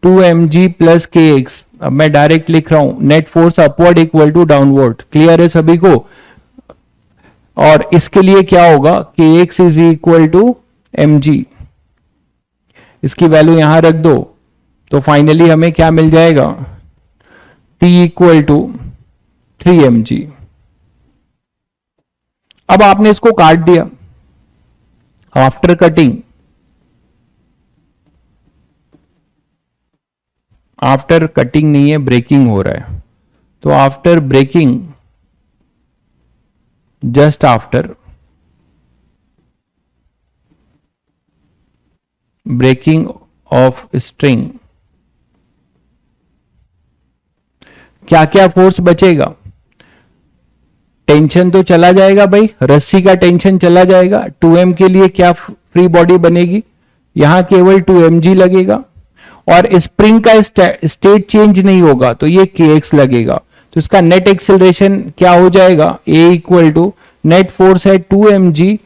2mg plus kx, अब मैं डायरेक्ट लिख रहा हूं, net force upward equal to downward, clear है सभी को? और इसके लिए क्या होगा, kx is equal to mg, इसकी वैल्यू यहां रख दो, तो फाइनली हमें क्या मिल जाएगा, T इक्वल टू 3mg। अब आपने इसको काट दिया, आफ्टर कटिंग, आफ्टर कटिंग नहीं है ब्रेकिंग हो रहा है, तो after breaking, just after breaking of string क्या क्या फोर्स बचेगा? टेंशन तो चला जाएगा भाई, रस्सी का टेंशन चला जाएगा, 2m के लिए क्या फ्री बॉडी बनेगी, यहां केवल 2mg लगेगा, और स्प्रिंग का स्टेट चेंज नहीं होगा, तो ये kx लगेगा, तो इसका नेट एक्सेलरेशन क्या हो जाएगा, a equal to net force है 2mg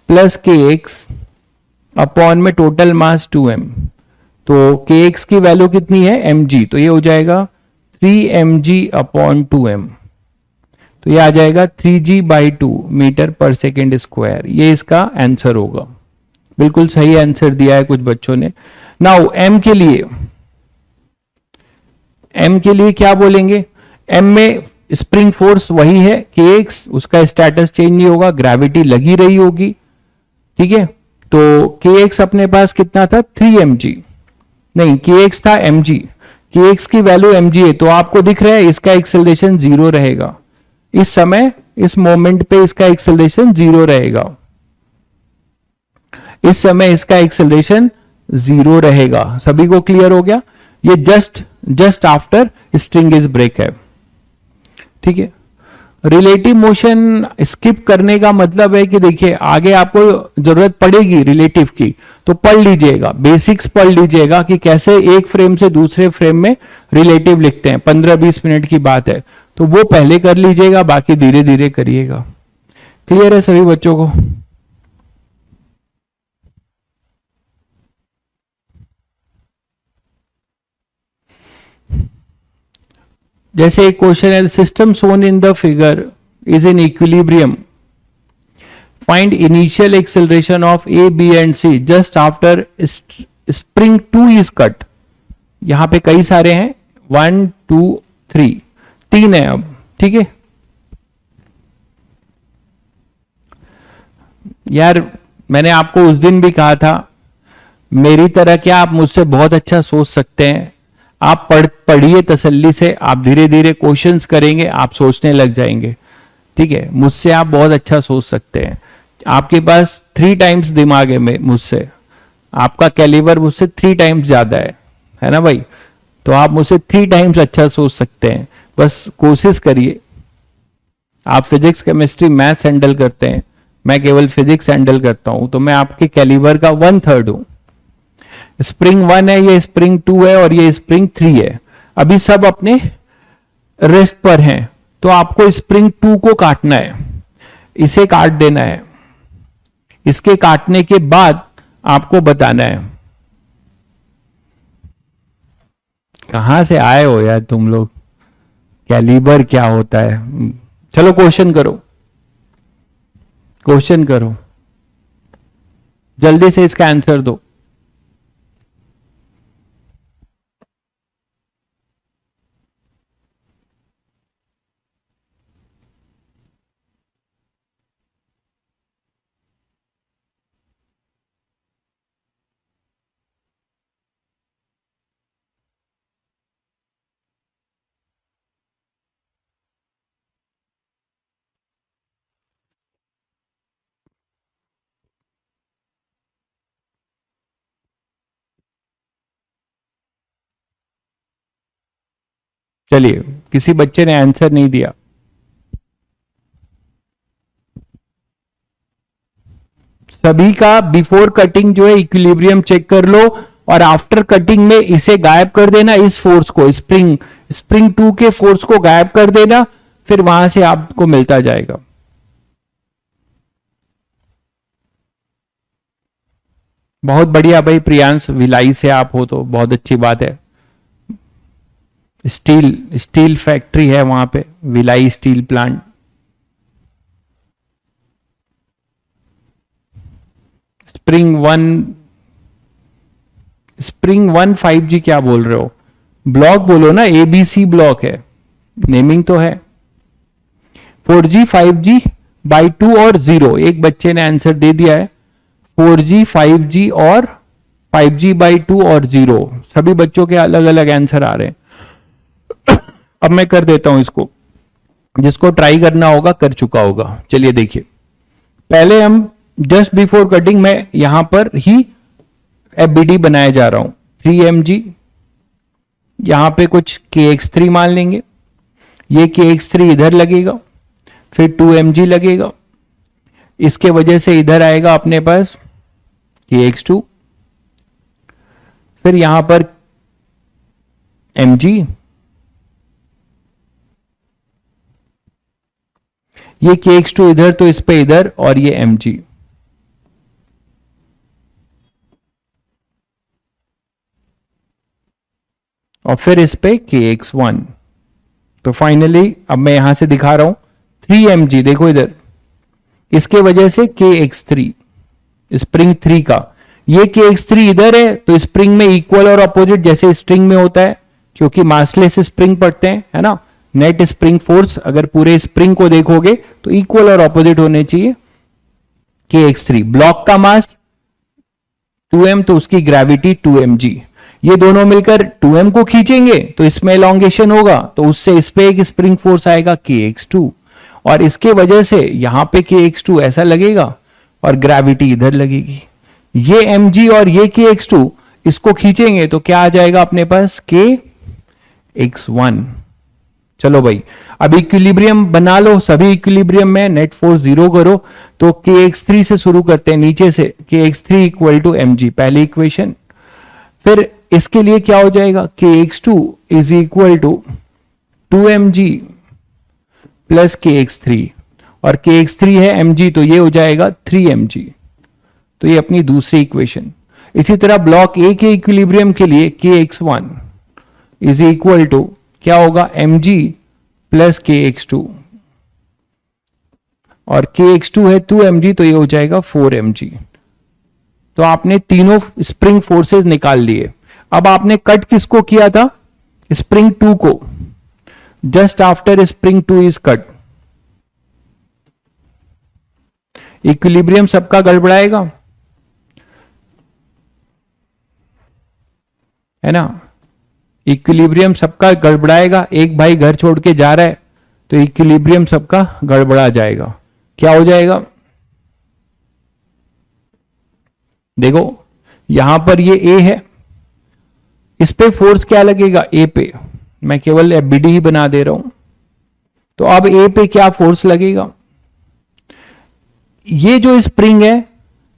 प्लस kx अपॉन में टोटल मास 2m, तो kx की वैल्यू कितनी है mg, तो ये हो जाएगा 3mg अपॉन 2m, तो ये आ जाएगा 3g/2 metre per second square, ये इसका आंसर होगा। बिल्कुल सही आंसर दिया है कुछ बच्चों ने। नाउ m के लिए, m के लिए क्या बोलेंगे, m में स्प्रिंग फोर्स वही है kx, उसका स्टेटस चेंज नहीं होगा, ग्रेविटी लगी रही होगी, ठीक है। तो kx अपने पास कितना था 3 mg, नहीं kx था mg, kx की वैल्यू mg है, तो आपको दिख रहा है इसका एक्सेलरेशन 0 रहेगा, इस समय इस मोमेंट पे इसका एक्सेलरेशन 0 रहेगा, इस समय इसका एक्सेलरेशन 0 रहेगा। सभी को क्लियर हो गया? ये just after string is break है, ठीक है। रिलेटिव मोशन स्किप करने का मतलब है कि देखिए आगे आपको जरूरत पड़ेगी रिलेटिव की, तो पढ़ लीजिएगा, बेसिक्स पढ़ लीजिएगा कि कैसे एक फ्रेम से दूसरे फ्रेम में रिलेटिव लिखते हैं, 15-20 मिनट की बात है, तो वो पहले कर लीजिएगा, बाकी धीरे धीरे करिएगा। क्लियर है सभी बच्चों को? जैसे एक क्वेश्चन है, system shown in the figure is in equilibrium, find initial acceleration of A B and C just after spring 2 is cut. यहां पे कई सारे हैं, 1 2 3, 3 है अब, ठीक है यार। मैंने आपको उस दिन भी कहा था, मेरी तरह क्या आप मुझसे बहुत अच्छा सोच सकते हैं, आप पढ़िए तसल्ली से, आप धीरे धीरे क्वेश्चंस करेंगे, आप सोचने लग जाएंगे, ठीक है। मुझसे आप बहुत अच्छा सोच सकते हैं, आपके पास 3 टाइम्स दिमाग है मुझसे, आपका कैलिबर मुझसे 3 टाइम्स ज्यादा है ना भाई, तो आप मुझसे 3 टाइम्स अच्छा सोच सकते हैं, बस कोशिश करिए। आप फिजिक्स केमिस्ट्री मैथ्स हैंडल करते हैं, मैं केवल फिजिक्स हैंडल करता हूं, तो मैं आपके कैलिबर का 1/3 हूं। स्प्रिंग 1 है, ये स्प्रिंग 2 है और ये स्प्रिंग 3 है, अभी सब अपने रेस्ट पर हैं, तो आपको स्प्रिंग 2 को काटना है, इसे काट देना है, इसके काटने के बाद आपको बताना है। कहां से आए हो यार तुम लोग, कैलिबर क्या होता है? चलो क्वेश्चन करो, क्वेश्चन करो, जल्दी से इसका आंसर दो। चलिए, किसी बच्चे ने आंसर नहीं दिया। सभी का बिफोर कटिंग जो है इक्विलिब्रियम चेक कर लो, और आफ्टर कटिंग में इसे गायब कर देना, इस फोर्स को, स्प्रिंग 2 के फोर्स को गायब कर देना, फिर वहां से आपको मिलता जाएगा। बहुत बढ़िया भाई प्रियांश, भिलाई से आप हो तो बहुत अच्छी बात है। स्टील फैक्ट्री है वहां पे, Bhilai steel plant. Spring one 5G क्या बोल रहे हो? ब्लॉक बोलो ना, ABC ब्लॉक है, नेमिंग तो है। 4G 5G/2 और 0, एक बच्चे ने आंसर दे दिया है, 4G 5G और 5G/2 और 0, सभी बच्चों के अलग अलग आंसर आ रहे हैं। अब मैं कर देता हूं इसको, जिसको ट्राई करना होगा कर चुका होगा। चलिए देखिए, पहले हम जस्ट बिफोर कटिंग में यहां पर ही FBD बनाया जा रहा हूं, 3 mg, यहां पे कुछ kx3 मान लेंगे, ये kx3 इधर लगेगा, फिर 2 mg लगेगा, इसके वजह से इधर आएगा अपने पास kx2, फिर यहां पर mg, ये kx2 इधर, तो इस पे इधर, और ये mg। और फिर इस पे kx1। तो फाइनली अब मैं यहां से दिखा रहा हूं 3 mg, देखो इधर, इसके वजह से kx3, स्प्रिंग 3 का, ये kx3 इधर है, तो स्प्रिंग में इक्वल और अपोजिट जैसे स्ट्रिंग में होता है, क्योंकि मासलेस स्प्रिंग पढ़ते हैं, है ना, नेट स्प्रिंग फोर्स अगर पूरे स्प्रिंग को देखोगे तो इक्वल और ऑपोजिट होने चाहिए। kx3 ब्लॉक का मास 2m तो उसकी ग्रेविटी 2mg, ये दोनों मिलकर 2m को खींचेंगे तो इसमें एलोंगेशन होगा, तो उससे इस पे एक स्प्रिंग फोर्स आएगा kx2, और इसके वजह से यहां पे kx2 ऐसा लगेगा और ग्रेविटी इधर लगेगी। ये mg और ये kx2 इसको खींचेंगे तो क्या आ जाएगा अपने पास kx1। चलो भाई अब इक्विलिब्रियम बना लो, सभी इक्विलिब्रियम में नेट फोर्स जीरो करो, तो kx3 से शुरू करते हैं नीचे से, kx3 इक्वल टू mg पहली इक्वेशन। फिर इसके लिए क्या हो जाएगा, kx2 is equal to 2mg plus kx3, और kx3 है mg तो ये हो जाएगा 3mg, तो ये अपनी दूसरी इक्वेशन। इसी तरह ब्लॉक ए के इक्विलिब्रियम के लिए kx1 इज इक्वल टू क्या होगा, mg प्लस kx2, और kx2 है 2mg तो ये हो जाएगा 4mg। तो आपने तीनों स्प्रिंग फोर्सेस निकाल लिए। अब आपने कट किसको किया था, स्प्रिंग 2 को, just after spring 2 is cut. Equilibrium सबका गड़बड़ाएगा, है ना, इक्विलिब्रियम सबका गड़बड़ाएगा। एक भाई घर छोड़ के जा रहा है तो इक्विलिब्रियम सबका गड़बड़ा जाएगा। क्या हो जाएगा, देखो यहां पर ये ए है, इस पे फोर्स क्या लगेगा, ए पे, मैं केवल एफबीडी ही बना दे रहा हूं। तो अब ए पे क्या फोर्स लगेगा, ये जो स्प्रिंग है,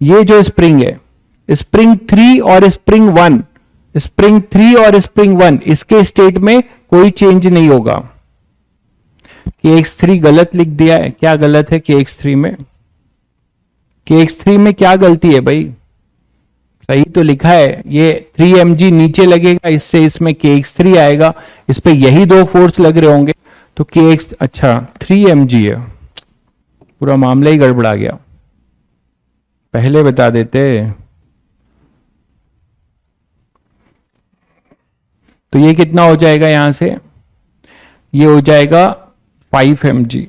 ये जो स्प्रिंग है, स्प्रिंग 3 और स्प्रिंग 1, स्प्रिंग 3 और स्प्रिंग 1 इसके स्टेट में कोई चेंज नहीं होगा। kx3 गलत लिख दिया है, क्या गलत है kx3 में, kx3 में क्या गलती है भाई, सही तो लिखा है, ये 3mg नीचे लगेगा, इससे इसमें kx3 आएगा, इस पे यही दो फोर्स लग रहे होंगे, तो kx अच्छा 3mg है, पूरा मामला ही गड़बड़ा गया, पहले बता देते। तो ये कितना हो जाएगा, यहां से ये हो जाएगा 5mg,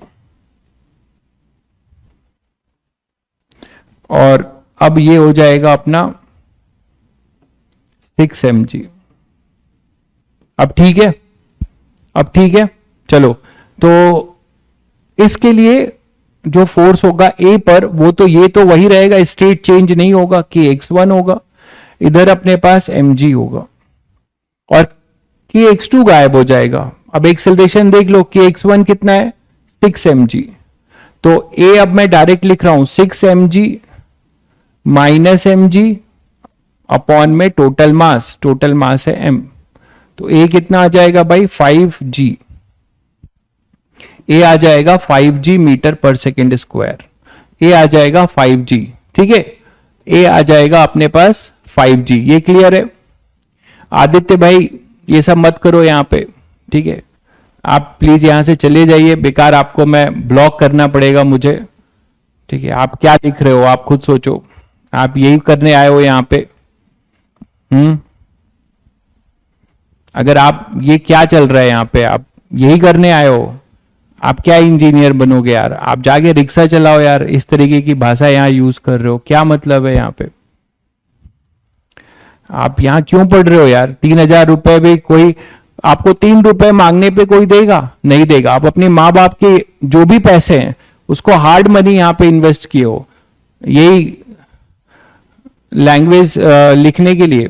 और अब ये हो जाएगा अपना 6mg। अब ठीक है, अब ठीक है, चलो तो इसके लिए जो फोर्स होगा ए पर, वो तो ये तो वही रहेगा, स्टेट चेंज नहीं होगा, kx1 होगा, इधर अपने पास mg होगा, और kx2 गायब हो जाएगा। अब एक्सेलरेशन देख लो, kx1 कितना है 6mg, तो a अब मैं डायरेक्ट लिख रहा हूं 6mg माइनस mg अपॉन में टोटल मास है m, तो a कितना आ जाएगा भाई 5g, a आ जाएगा 5g metre per second square, a आ जाएगा 5g, ठीक है, a आ जाएगा अपने पास 5g। ये क्लियर है। आदित्य भाई ये सब मत करो यहां पे, ठीक है, आप प्लीज यहां से चले जाइए, बेकार आपको मैं ब्लॉक करना पड़ेगा मुझे, ठीक है। आप क्या लिख रहे हो आप खुद सोचो, आप यही करने आए हो यहां पे, अगर आप, ये क्या चल रहा है यहां पे, आप यही करने आए हो, आप क्या इंजीनियर बनोगे यार, आप जाके रिक्शा चलाओ यार, इस तरीके की भाषा यहां यूज कर रहे हो, क्या मतलब है यहां पे, आप यहां क्यों पढ़ रहे हो यार। 3,000 रुपए भी कोई आपको 3 रुपए मांगने पे कोई देगा, नहीं देगा। आप अपने माँ बाप के जो भी पैसे हैं उसको हार्ड मनी यहां पे इन्वेस्ट किए हो, यही लैंग्वेज लिखने के लिए।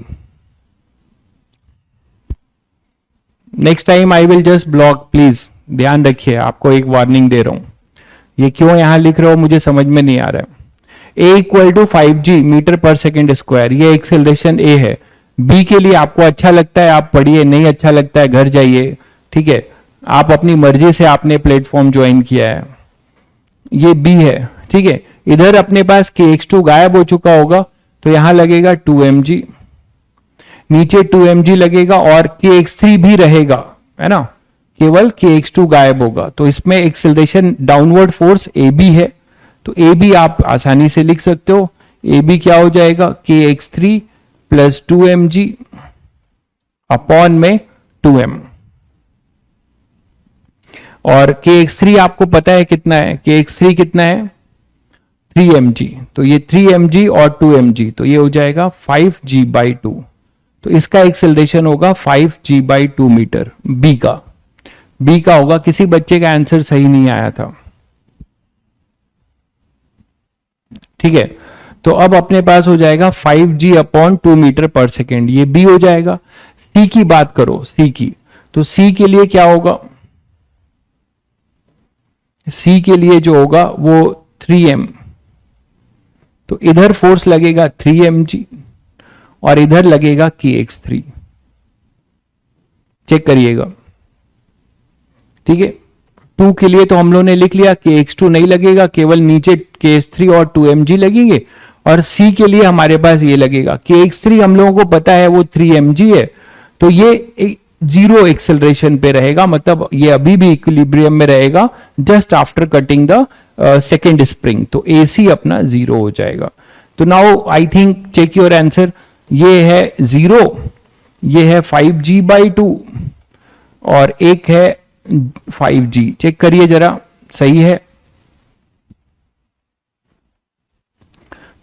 Next time I will just block, please ध्यान रखिए, आपको एक वार्निंग दे रहा हूं। ये क्यों यहां लिख रहे हो मुझे समझ में नहीं आ रहा है। a equal to 5g metre per second square, ये एक्सेलरेशन a है। b के लिए आपको अच्छा लगता है आप पढ़िए, नहीं अच्छा लगता है घर जाइए, ठीक है, आप अपनी मर्जी से आपने प्लेटफॉर्म ज्वाइन किया है। ये b है, ठीक है। इधर अपने पास kx2 गायब हो चुका होगा, तो यहां लगेगा 2mg, नीचे 2mg लगेगा और kx3 भी रहेगा, है ना, केवल kx2 गायब होगा। तो इसमें एक्सेलरेशन डाउनवर्ड फोर्स ab है, तो ab आप आसानी से लिख सकते हो, ab क्या हो जाएगा kx3 प्लस 2mg अपॉन में 2m। और KX3 आपको पता है कितना है, KX3 कितना है 3 mg, तो ये 3 mg और 2 mg, तो ये हो जाएगा 5g/2, तो इसका एक्सेलरेशन होगा 5g/2 मीटर। बी का होगा, किसी बच्चे का आंसर सही नहीं आया था, ठीक है। तो अब अपने पास हो जाएगा 5g/2 मीटर पर सेकेंड, ये बी हो जाएगा। सी की बात करो, सी की, तो सी के लिए क्या होगा, सी के लिए जो होगा वो 3m, तो इधर फोर्स लगेगा 3 mg और इधर लगेगा KX3, चेक करिएगा, ठीक है। 2 के लिए तो हम लोगों ने लिख लिया, KX2 नहीं लगेगा, केवल नीचे KX3 और 2 mg लगेंगे। और C के लिए हमारे पास ये लगेगा, KX3 हम लोगों को पता है वो 3 mg है, तो ये जीरो एक्सेलरेशन पे रहेगा, मतलब ये अभी भी इक्विलिब्रियम में रहेगा just after cutting the second spring, तो AC अपना 0 हो जाएगा। तो now I think check your answer, ये है 0, ये है 5g/2 और एक है 5g, चेक करिए जरा, सही है,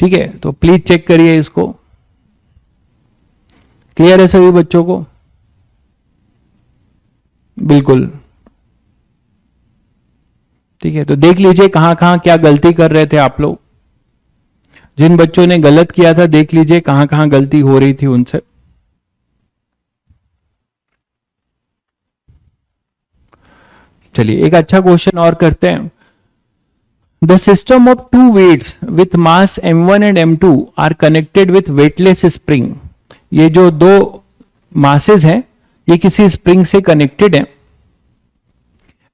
ठीक है। तो प्लीज चेक करिए इसको, क्लियर है सभी बच्चों को, बिल्कुल, ठीक है। तो देख लीजिए कहां कहां क्या गलती कर रहे थे आप लोग, जिन बच्चों ने गलत किया था देख लीजिए कहां कहां गलती हो रही थी उनसे। चलिए एक अच्छा क्वेश्चन और करते हैं। The system of two weights with mass m1 and m2 are connected with weightless spring. ये जो दो मासेस हैं ये किसी स्प्रिंग से कनेक्टेड है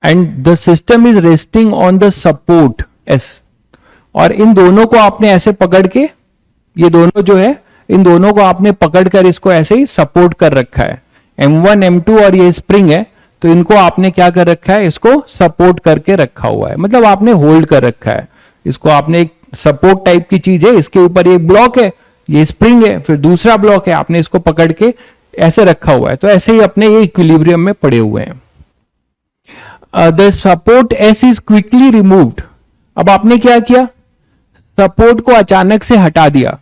and the system is resting on the support S, और इन दोनों को आपने ऐसे पकड़ के, ये दोनों जो है इन दोनों को आपने पकड़कर इसको ऐसे ही सपोर्ट कर रखा है, m1 m2 और ये स्प्रिंग है, तो इनको आपने क्या कर रखा है, इसको सपोर्ट करके रखा हुआ है, मतलब आपने होल्ड कर रखा है इसको, आपने एक सपोर्ट टाइप की चीज है, इसके ऊपर एक ब्लॉक है, ये स्प्रिंग है, फिर दूसरा ब्लॉक है, आपने इसको पकड़ के ऐसे रखा हुआ है, तो ऐसे ही अपने ये इक्विलिब्रियम में पड़े हुए हैं। The support S is quickly removed. अब आपने क्या किया, सपोर्ट को अचानक से हटा दिया,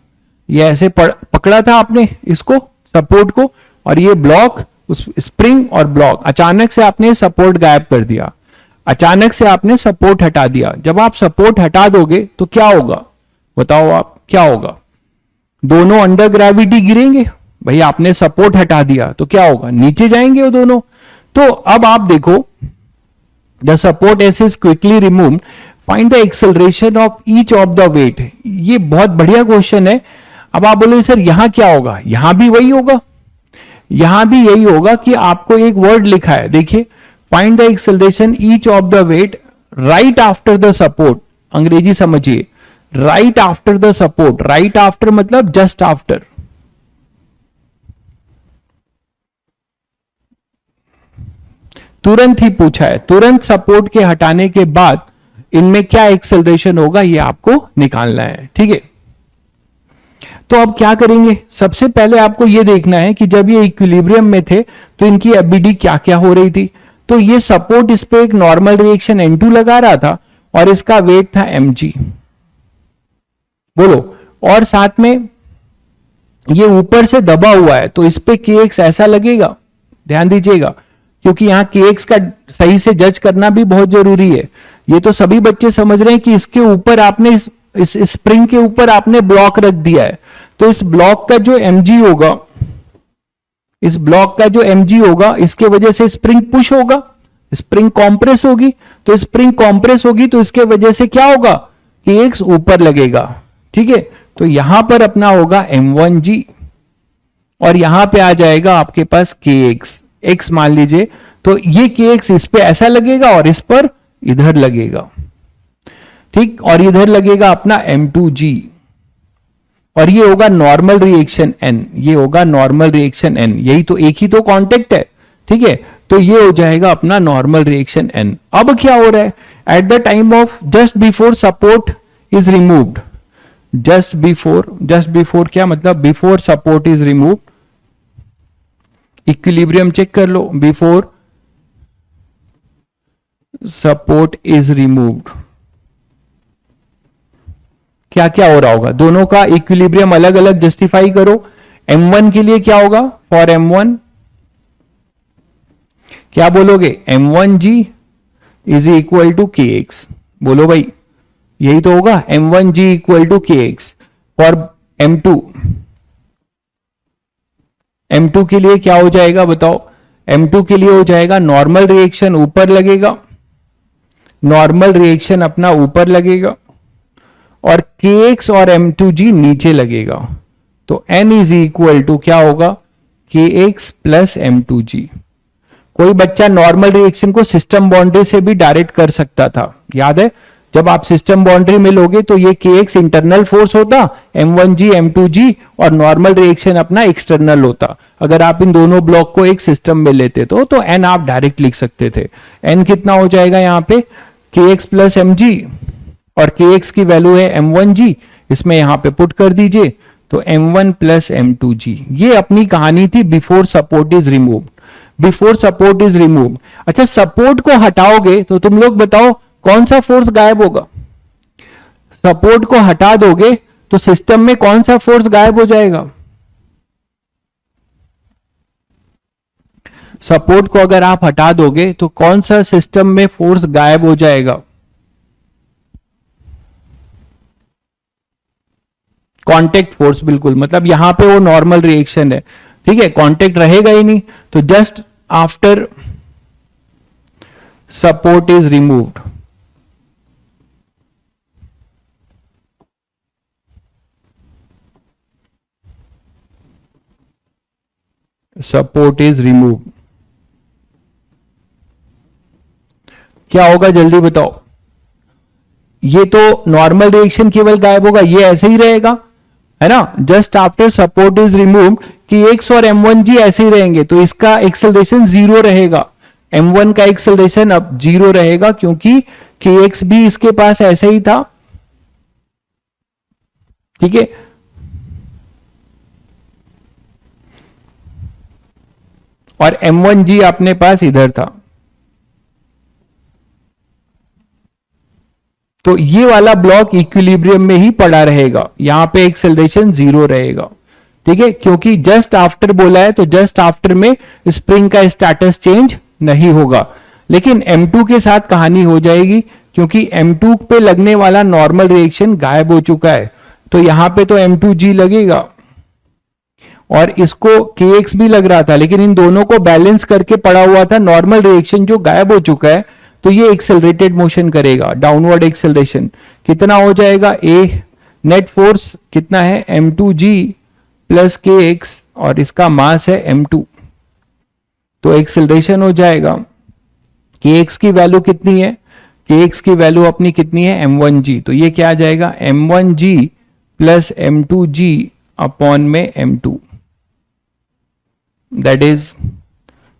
ये ऐसे पकड़ा था आपने इसको सपोर्ट को, और ये ब्लॉक उस स्प्रिंग और ब्लॉक, अचानक से आपने सपोर्ट गायब कर दिया, अचानक से आपने सपोर्ट हटा दिया। जब आप सपोर्ट हटा दोगे तो क्या होगा, बताओ आप क्या होगा, दोनों अंडर ग्रेविटी गिरेंगे, भाई आपने सपोर्ट हटा दिया तो क्या होगा, नीचे जाएंगे वो दोनों। तो अब आप देखो, the support S is quickly removed, find the acceleration of each of the weight. ये बहुत बढ़िया क्वेश्चन है। अब आप बोले सर यहां क्या होगा, यहां भी वही होगा, यहां भी यही होगा कि आपको एक वर्ड लिखा है, देखिए, find the acceleration each of the weight right after the support, Angrezi समझिए, right after the support, right after मतलब जस्ट आफ्टर, तुरंत ही पूछा है, तुरंत सपोर्ट के हटाने के बाद इनमें क्या एक्सेलरेशन होगा ये आपको निकालना है, ठीक है। तो अब क्या करेंगे, सबसे पहले आपको यह देखना है कि जब ये इक्विलिब्रियम में थे तो इनकी एबीडी क्या क्या हो रही थी। तो ये सपोर्ट इस पे एक नॉर्मल रिएक्शन N2 लगा रहा था और इसका वेट था mg, बोलो, और साथ में ये ऊपर से दबा हुआ है तो इस पे kx ऐसा लगेगा, ध्यान दीजिएगा, क्योंकि यहां kx का सही से जज करना भी बहुत जरूरी है। ये तो सभी बच्चे समझ रहे हैं कि इसके ऊपर आपने इस स्प्रिंग के ऊपर आपने ब्लॉक रख दिया है, तो इस ब्लॉक का जो mg होगा, इस ब्लॉक का जो mg होगा, इसके वजह से स्प्रिंग पुश होगा, स्प्रिंग कॉम्प्रेस होगी, तो स्प्रिंग कॉम्प्रेस होगी तो इसके वजह से क्या होगा, kx ऊपर लगेगा, ठीक है। तो यहां पर अपना होगा m1g और यहां पे आ जाएगा आपके पास kx, x मान लीजिए, तो ये kx इस पे ऐसा लगेगा और इस पर इधर लगेगा, ठीक, और इधर लगेगा अपना m2g, और ये होगा नॉर्मल रिएक्शन n, ये होगा नॉर्मल रिएक्शन n, यही तो एक ही तो कांटेक्ट है, ठीक है। तो ये हो जाएगा अपना नॉर्मल रिएक्शन n। अब क्या हो रहा है, at the time of just before support is removed, just before क्या मतलब, before support is removed, equilibrium check कर लो, बिफोर सपोर्ट इज रिमूव्ड, क्या क्या हो रहा होगा? दोनों का इक्विलिब्रियम अलग अलग जस्टिफाई करो। M1 के लिए क्या होगा? फॉर M1 क्या बोलोगे? M1G is equal to KX, बोलो भाई, यही तो होगा। M1G equal to KX। For M2, M2 के लिए क्या हो जाएगा बताओ? M2 के लिए हो जाएगा नॉर्मल रिएक्शन ऊपर लगेगा, नॉर्मल रिएक्शन अपना ऊपर लगेगा, और KX और M2G नीचे लगेगा। तो N इज इक्वल टू क्या होगा? KX plus M2G। कोई बच्चा नॉर्मल रिएक्शन को सिस्टम बाउंड्री से भी डायरेक्ट कर सकता था, याद है? जब आप सिस्टम बाउंड्री में लोगे तो ये KX इंटरनल फोर्स होता, M1G M2G, और नॉर्मल रिएक्शन अपना एक्सटर्नल होता। अगर आप इन दोनों ब्लॉक को एक सिस्टम में लेते तो N आप डायरेक्ट लिख सकते थे। N कितना हो जाएगा यहाँ पे? KX प्लस MG, और KX की वैल्यू है M1G, इसमें यहां पे पुट कर दीजिए, तो M1 प्लस M2G। ये अपनी कहानी थी before support is removed. Before support is removed. अच्छा, सपोर्ट को हटाओगे तो तुम लोग बताओ कौन सा फोर्स गायब होगा? सपोर्ट को हटा दोगे तो सिस्टम में कौन सा फोर्स गायब हो जाएगा? सपोर्ट को अगर आप हटा दोगे तो कौन सा सिस्टम में फोर्स गायब हो जाएगा? कांटेक्ट फोर्स, बिल्कुल। मतलब यहां पे वो नॉर्मल रिएक्शन है, ठीक है, कांटेक्ट रहेगा ही नहीं। तो just after support is removed, support is removed, क्या होगा जल्दी बताओ? ये तो नॉर्मल रिएक्शन केवल गायब होगा, ये ऐसे ही रहेगा, है ना? Just after support is removed KX और M1G ऐसे ही रहेंगे, तो इसका एक्सेलरेशन 0 रहेगा। M1 का एक्सेलरेशन अब 0 रहेगा क्योंकि KX भी इसके पास ऐसे ही था, ठीक है। और M1G अपने पास इधर था, तो ये वाला ब्लॉक इक्विलिब्रियम में ही पड़ा रहेगा, यहां पे एक्सेलरेशन 0 रहेगा, ठीक है। क्योंकि जस्ट आफ्टर बोला है तो जस्ट आफ्टर में स्प्रिंग का स्टेटस चेंज नहीं होगा। लेकिन M2 के साथ कहानी हो जाएगी, क्योंकि M2 पे लगने वाला नॉर्मल रिएक्शन गायब हो चुका है, तो यहां पे तो M2G लगेगा और इसको KX भी लग रहा था, लेकिन इन दोनों को बैलेंस करके पड़ा हुआ था नॉर्मल रिएक्शन जो गायब हो चुका है, तो ये एक्सेलरेटेड मोशन करेगा, डाउनवर्ड एक्सेलरेशन। कितना हो जाएगा? ए नेट फोर्स कितना है? M2G प्लस KX, और इसका मास है M2, तो एक्सेलरेशन हो जाएगा। KX की वैल्यू कितनी है? KX की वैल्यू अपनी कितनी है? M1G, तो ये क्या आ जाएगा? M1G प्लस M2G अपॉन में M2, that is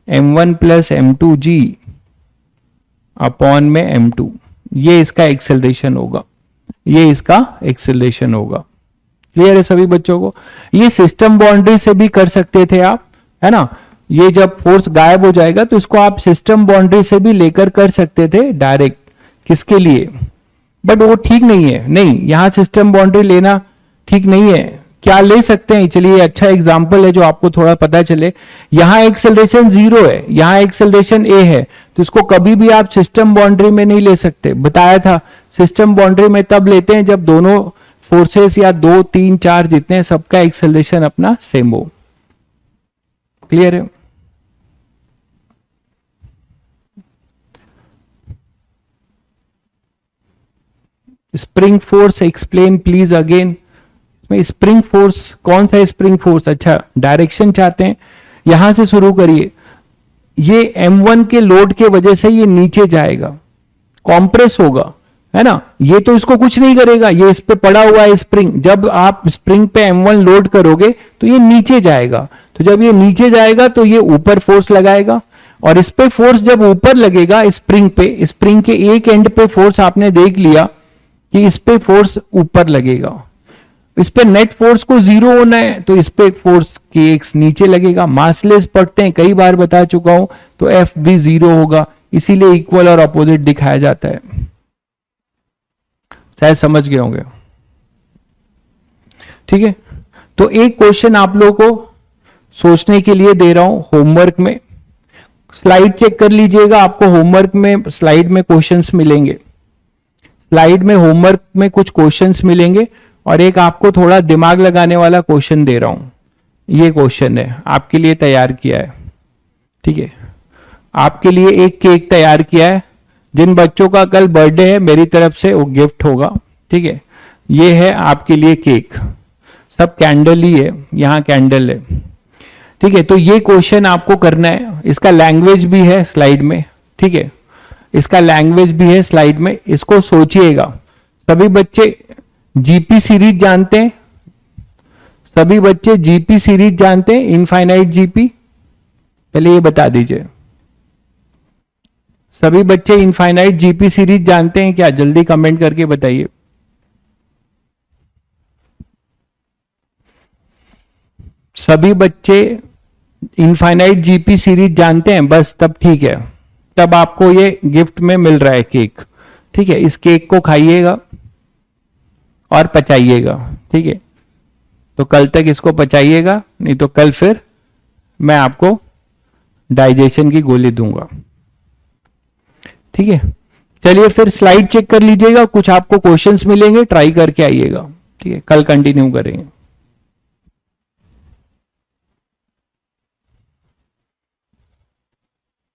M1 plus M2G upon में M2। ये इसका एक्सेलरेशन होगा, ये इसका एक्सेलरेशन होगा। क्लियर है सभी बच्चों को? ये सिस्टम बाउंड्री से भी कर सकते थे आप, है ना? ये जब फोर्स गायब हो जाएगा तो इसको आप सिस्टम बाउंड्री से भी लेकर कर सकते थे डायरेक्ट। किसके लिए? बट वो ठीक नहीं है, नहीं, यहां सिस्टम बाउंड्री लेना ठीक नहीं है। क्या ले सकते हैं? चलिए, अच्छा एग्जांपल है जो आपको थोड़ा पता चले। यहां एक्सेलरेशन 0 है, यहां एक्सेलरेशन A है, तो इसको कभी भी आप सिस्टम बाउंड्री में नहीं ले सकते। बताया था सिस्टम बाउंड्री में तब लेते हैं जब दोनों फोर्सेस या 2, 3, 4 जितने हैं सबका एक्सेलरेशन अपना सेम हो। क्लियर है? Spring force explain please again. Spring force कौन सा स्प्रिंग फोर्स? अच्छा, डायरेक्शन चाहते हैं, यहां से शुरू करिए। ये M1 के लोड के वजह से ये नीचे जाएगा, कॉम्प्रेस होगा, है ना? ये तो इसको कुछ नहीं करेगा, ये इस पे पड़ा हुआ है स्प्रिंग। जब आप स्प्रिंग पे M1 लोड करोगे तो ये नीचे जाएगा, तो जब ये नीचे जाएगा तो ये ऊपर फोर्स लगाएगा, और इस पे फोर्स जब ऊपर लगेगा स्प्रिंग पे, स्प्रिंग के एक एंड पे फोर्स आपने देख लिया कि इस पे फोर्स ऊपर लगेगा, इस पे नेट फोर्स को 0 होना है, तो इस पे फोर्स KX नीचे लगेगा। मासलेस पढ़ते हैं, कई बार बता चुका हूं, तो F भी 0 होगा, इसीलिए इक्वल और अपोजिट दिखाया जाता है। शायद समझ गए होंगे। ठीक है, तो एक क्वेश्चन आप लोगों को सोचने के लिए दे रहा हूं होमवर्क में। स्लाइड चेक कर लीजिएगा, आपको होमवर्क में स्लाइड में क्वेश्चंस मिलेंगे। स्लाइड में होमवर्क में कुछ क्वेश्चंस मिलेंगे और एक आपको थोड़ा दिमाग लगाने वाला क्वेश्चन दे रहा हूं। ये क्वेश्चन है आपके लिए तैयार किया है। ठीक है, आपके लिए एक केक तैयार किया है। जिन बच्चों का कल बर्थडे है मेरी तरफ से वो गिफ्ट होगा। ठीक है, ये है आपके लिए केक, सब कैंडल ही है, यहां कैंडल है। ठीक है, तो ये क्वेश्चन आपको करना है। इसका लैंग्वेज भी है स्लाइड में। ठीक है, इसका लैंग्वेज भी है स्लाइड में, इसको सोचिएगा। सभी बच्चे जीपी सीरीज जानते हैं? सभी बच्चे जीपी सीरीज जानते हैं, इनफाइनाइट जीपी? पहले ये बता दीजिए, सभी बच्चे इनफाइनाइट जीपी सीरीज जानते हैं क्या? जल्दी कमेंट करके बताइए। सभी बच्चे इनफाइनाइट जीपी सीरीज जानते हैं? बस तब ठीक है, तब आपको ये गिफ्ट में मिल रहा है केक। ठीक है, इस केक को खाइएगा और पचाइएगा। ठीक है, तो कल तक इसको पचाइएगा, नहीं तो कल फिर मैं आपको डाइजेशन की गोली दूंगा। ठीक है, चलिए फिर स्लाइड चेक कर लीजिएगा, कुछ आपको क्वेश्चंस मिलेंगे, ट्राई करके आइएगा। ठीक है, कल कंटिन्यू करेंगे।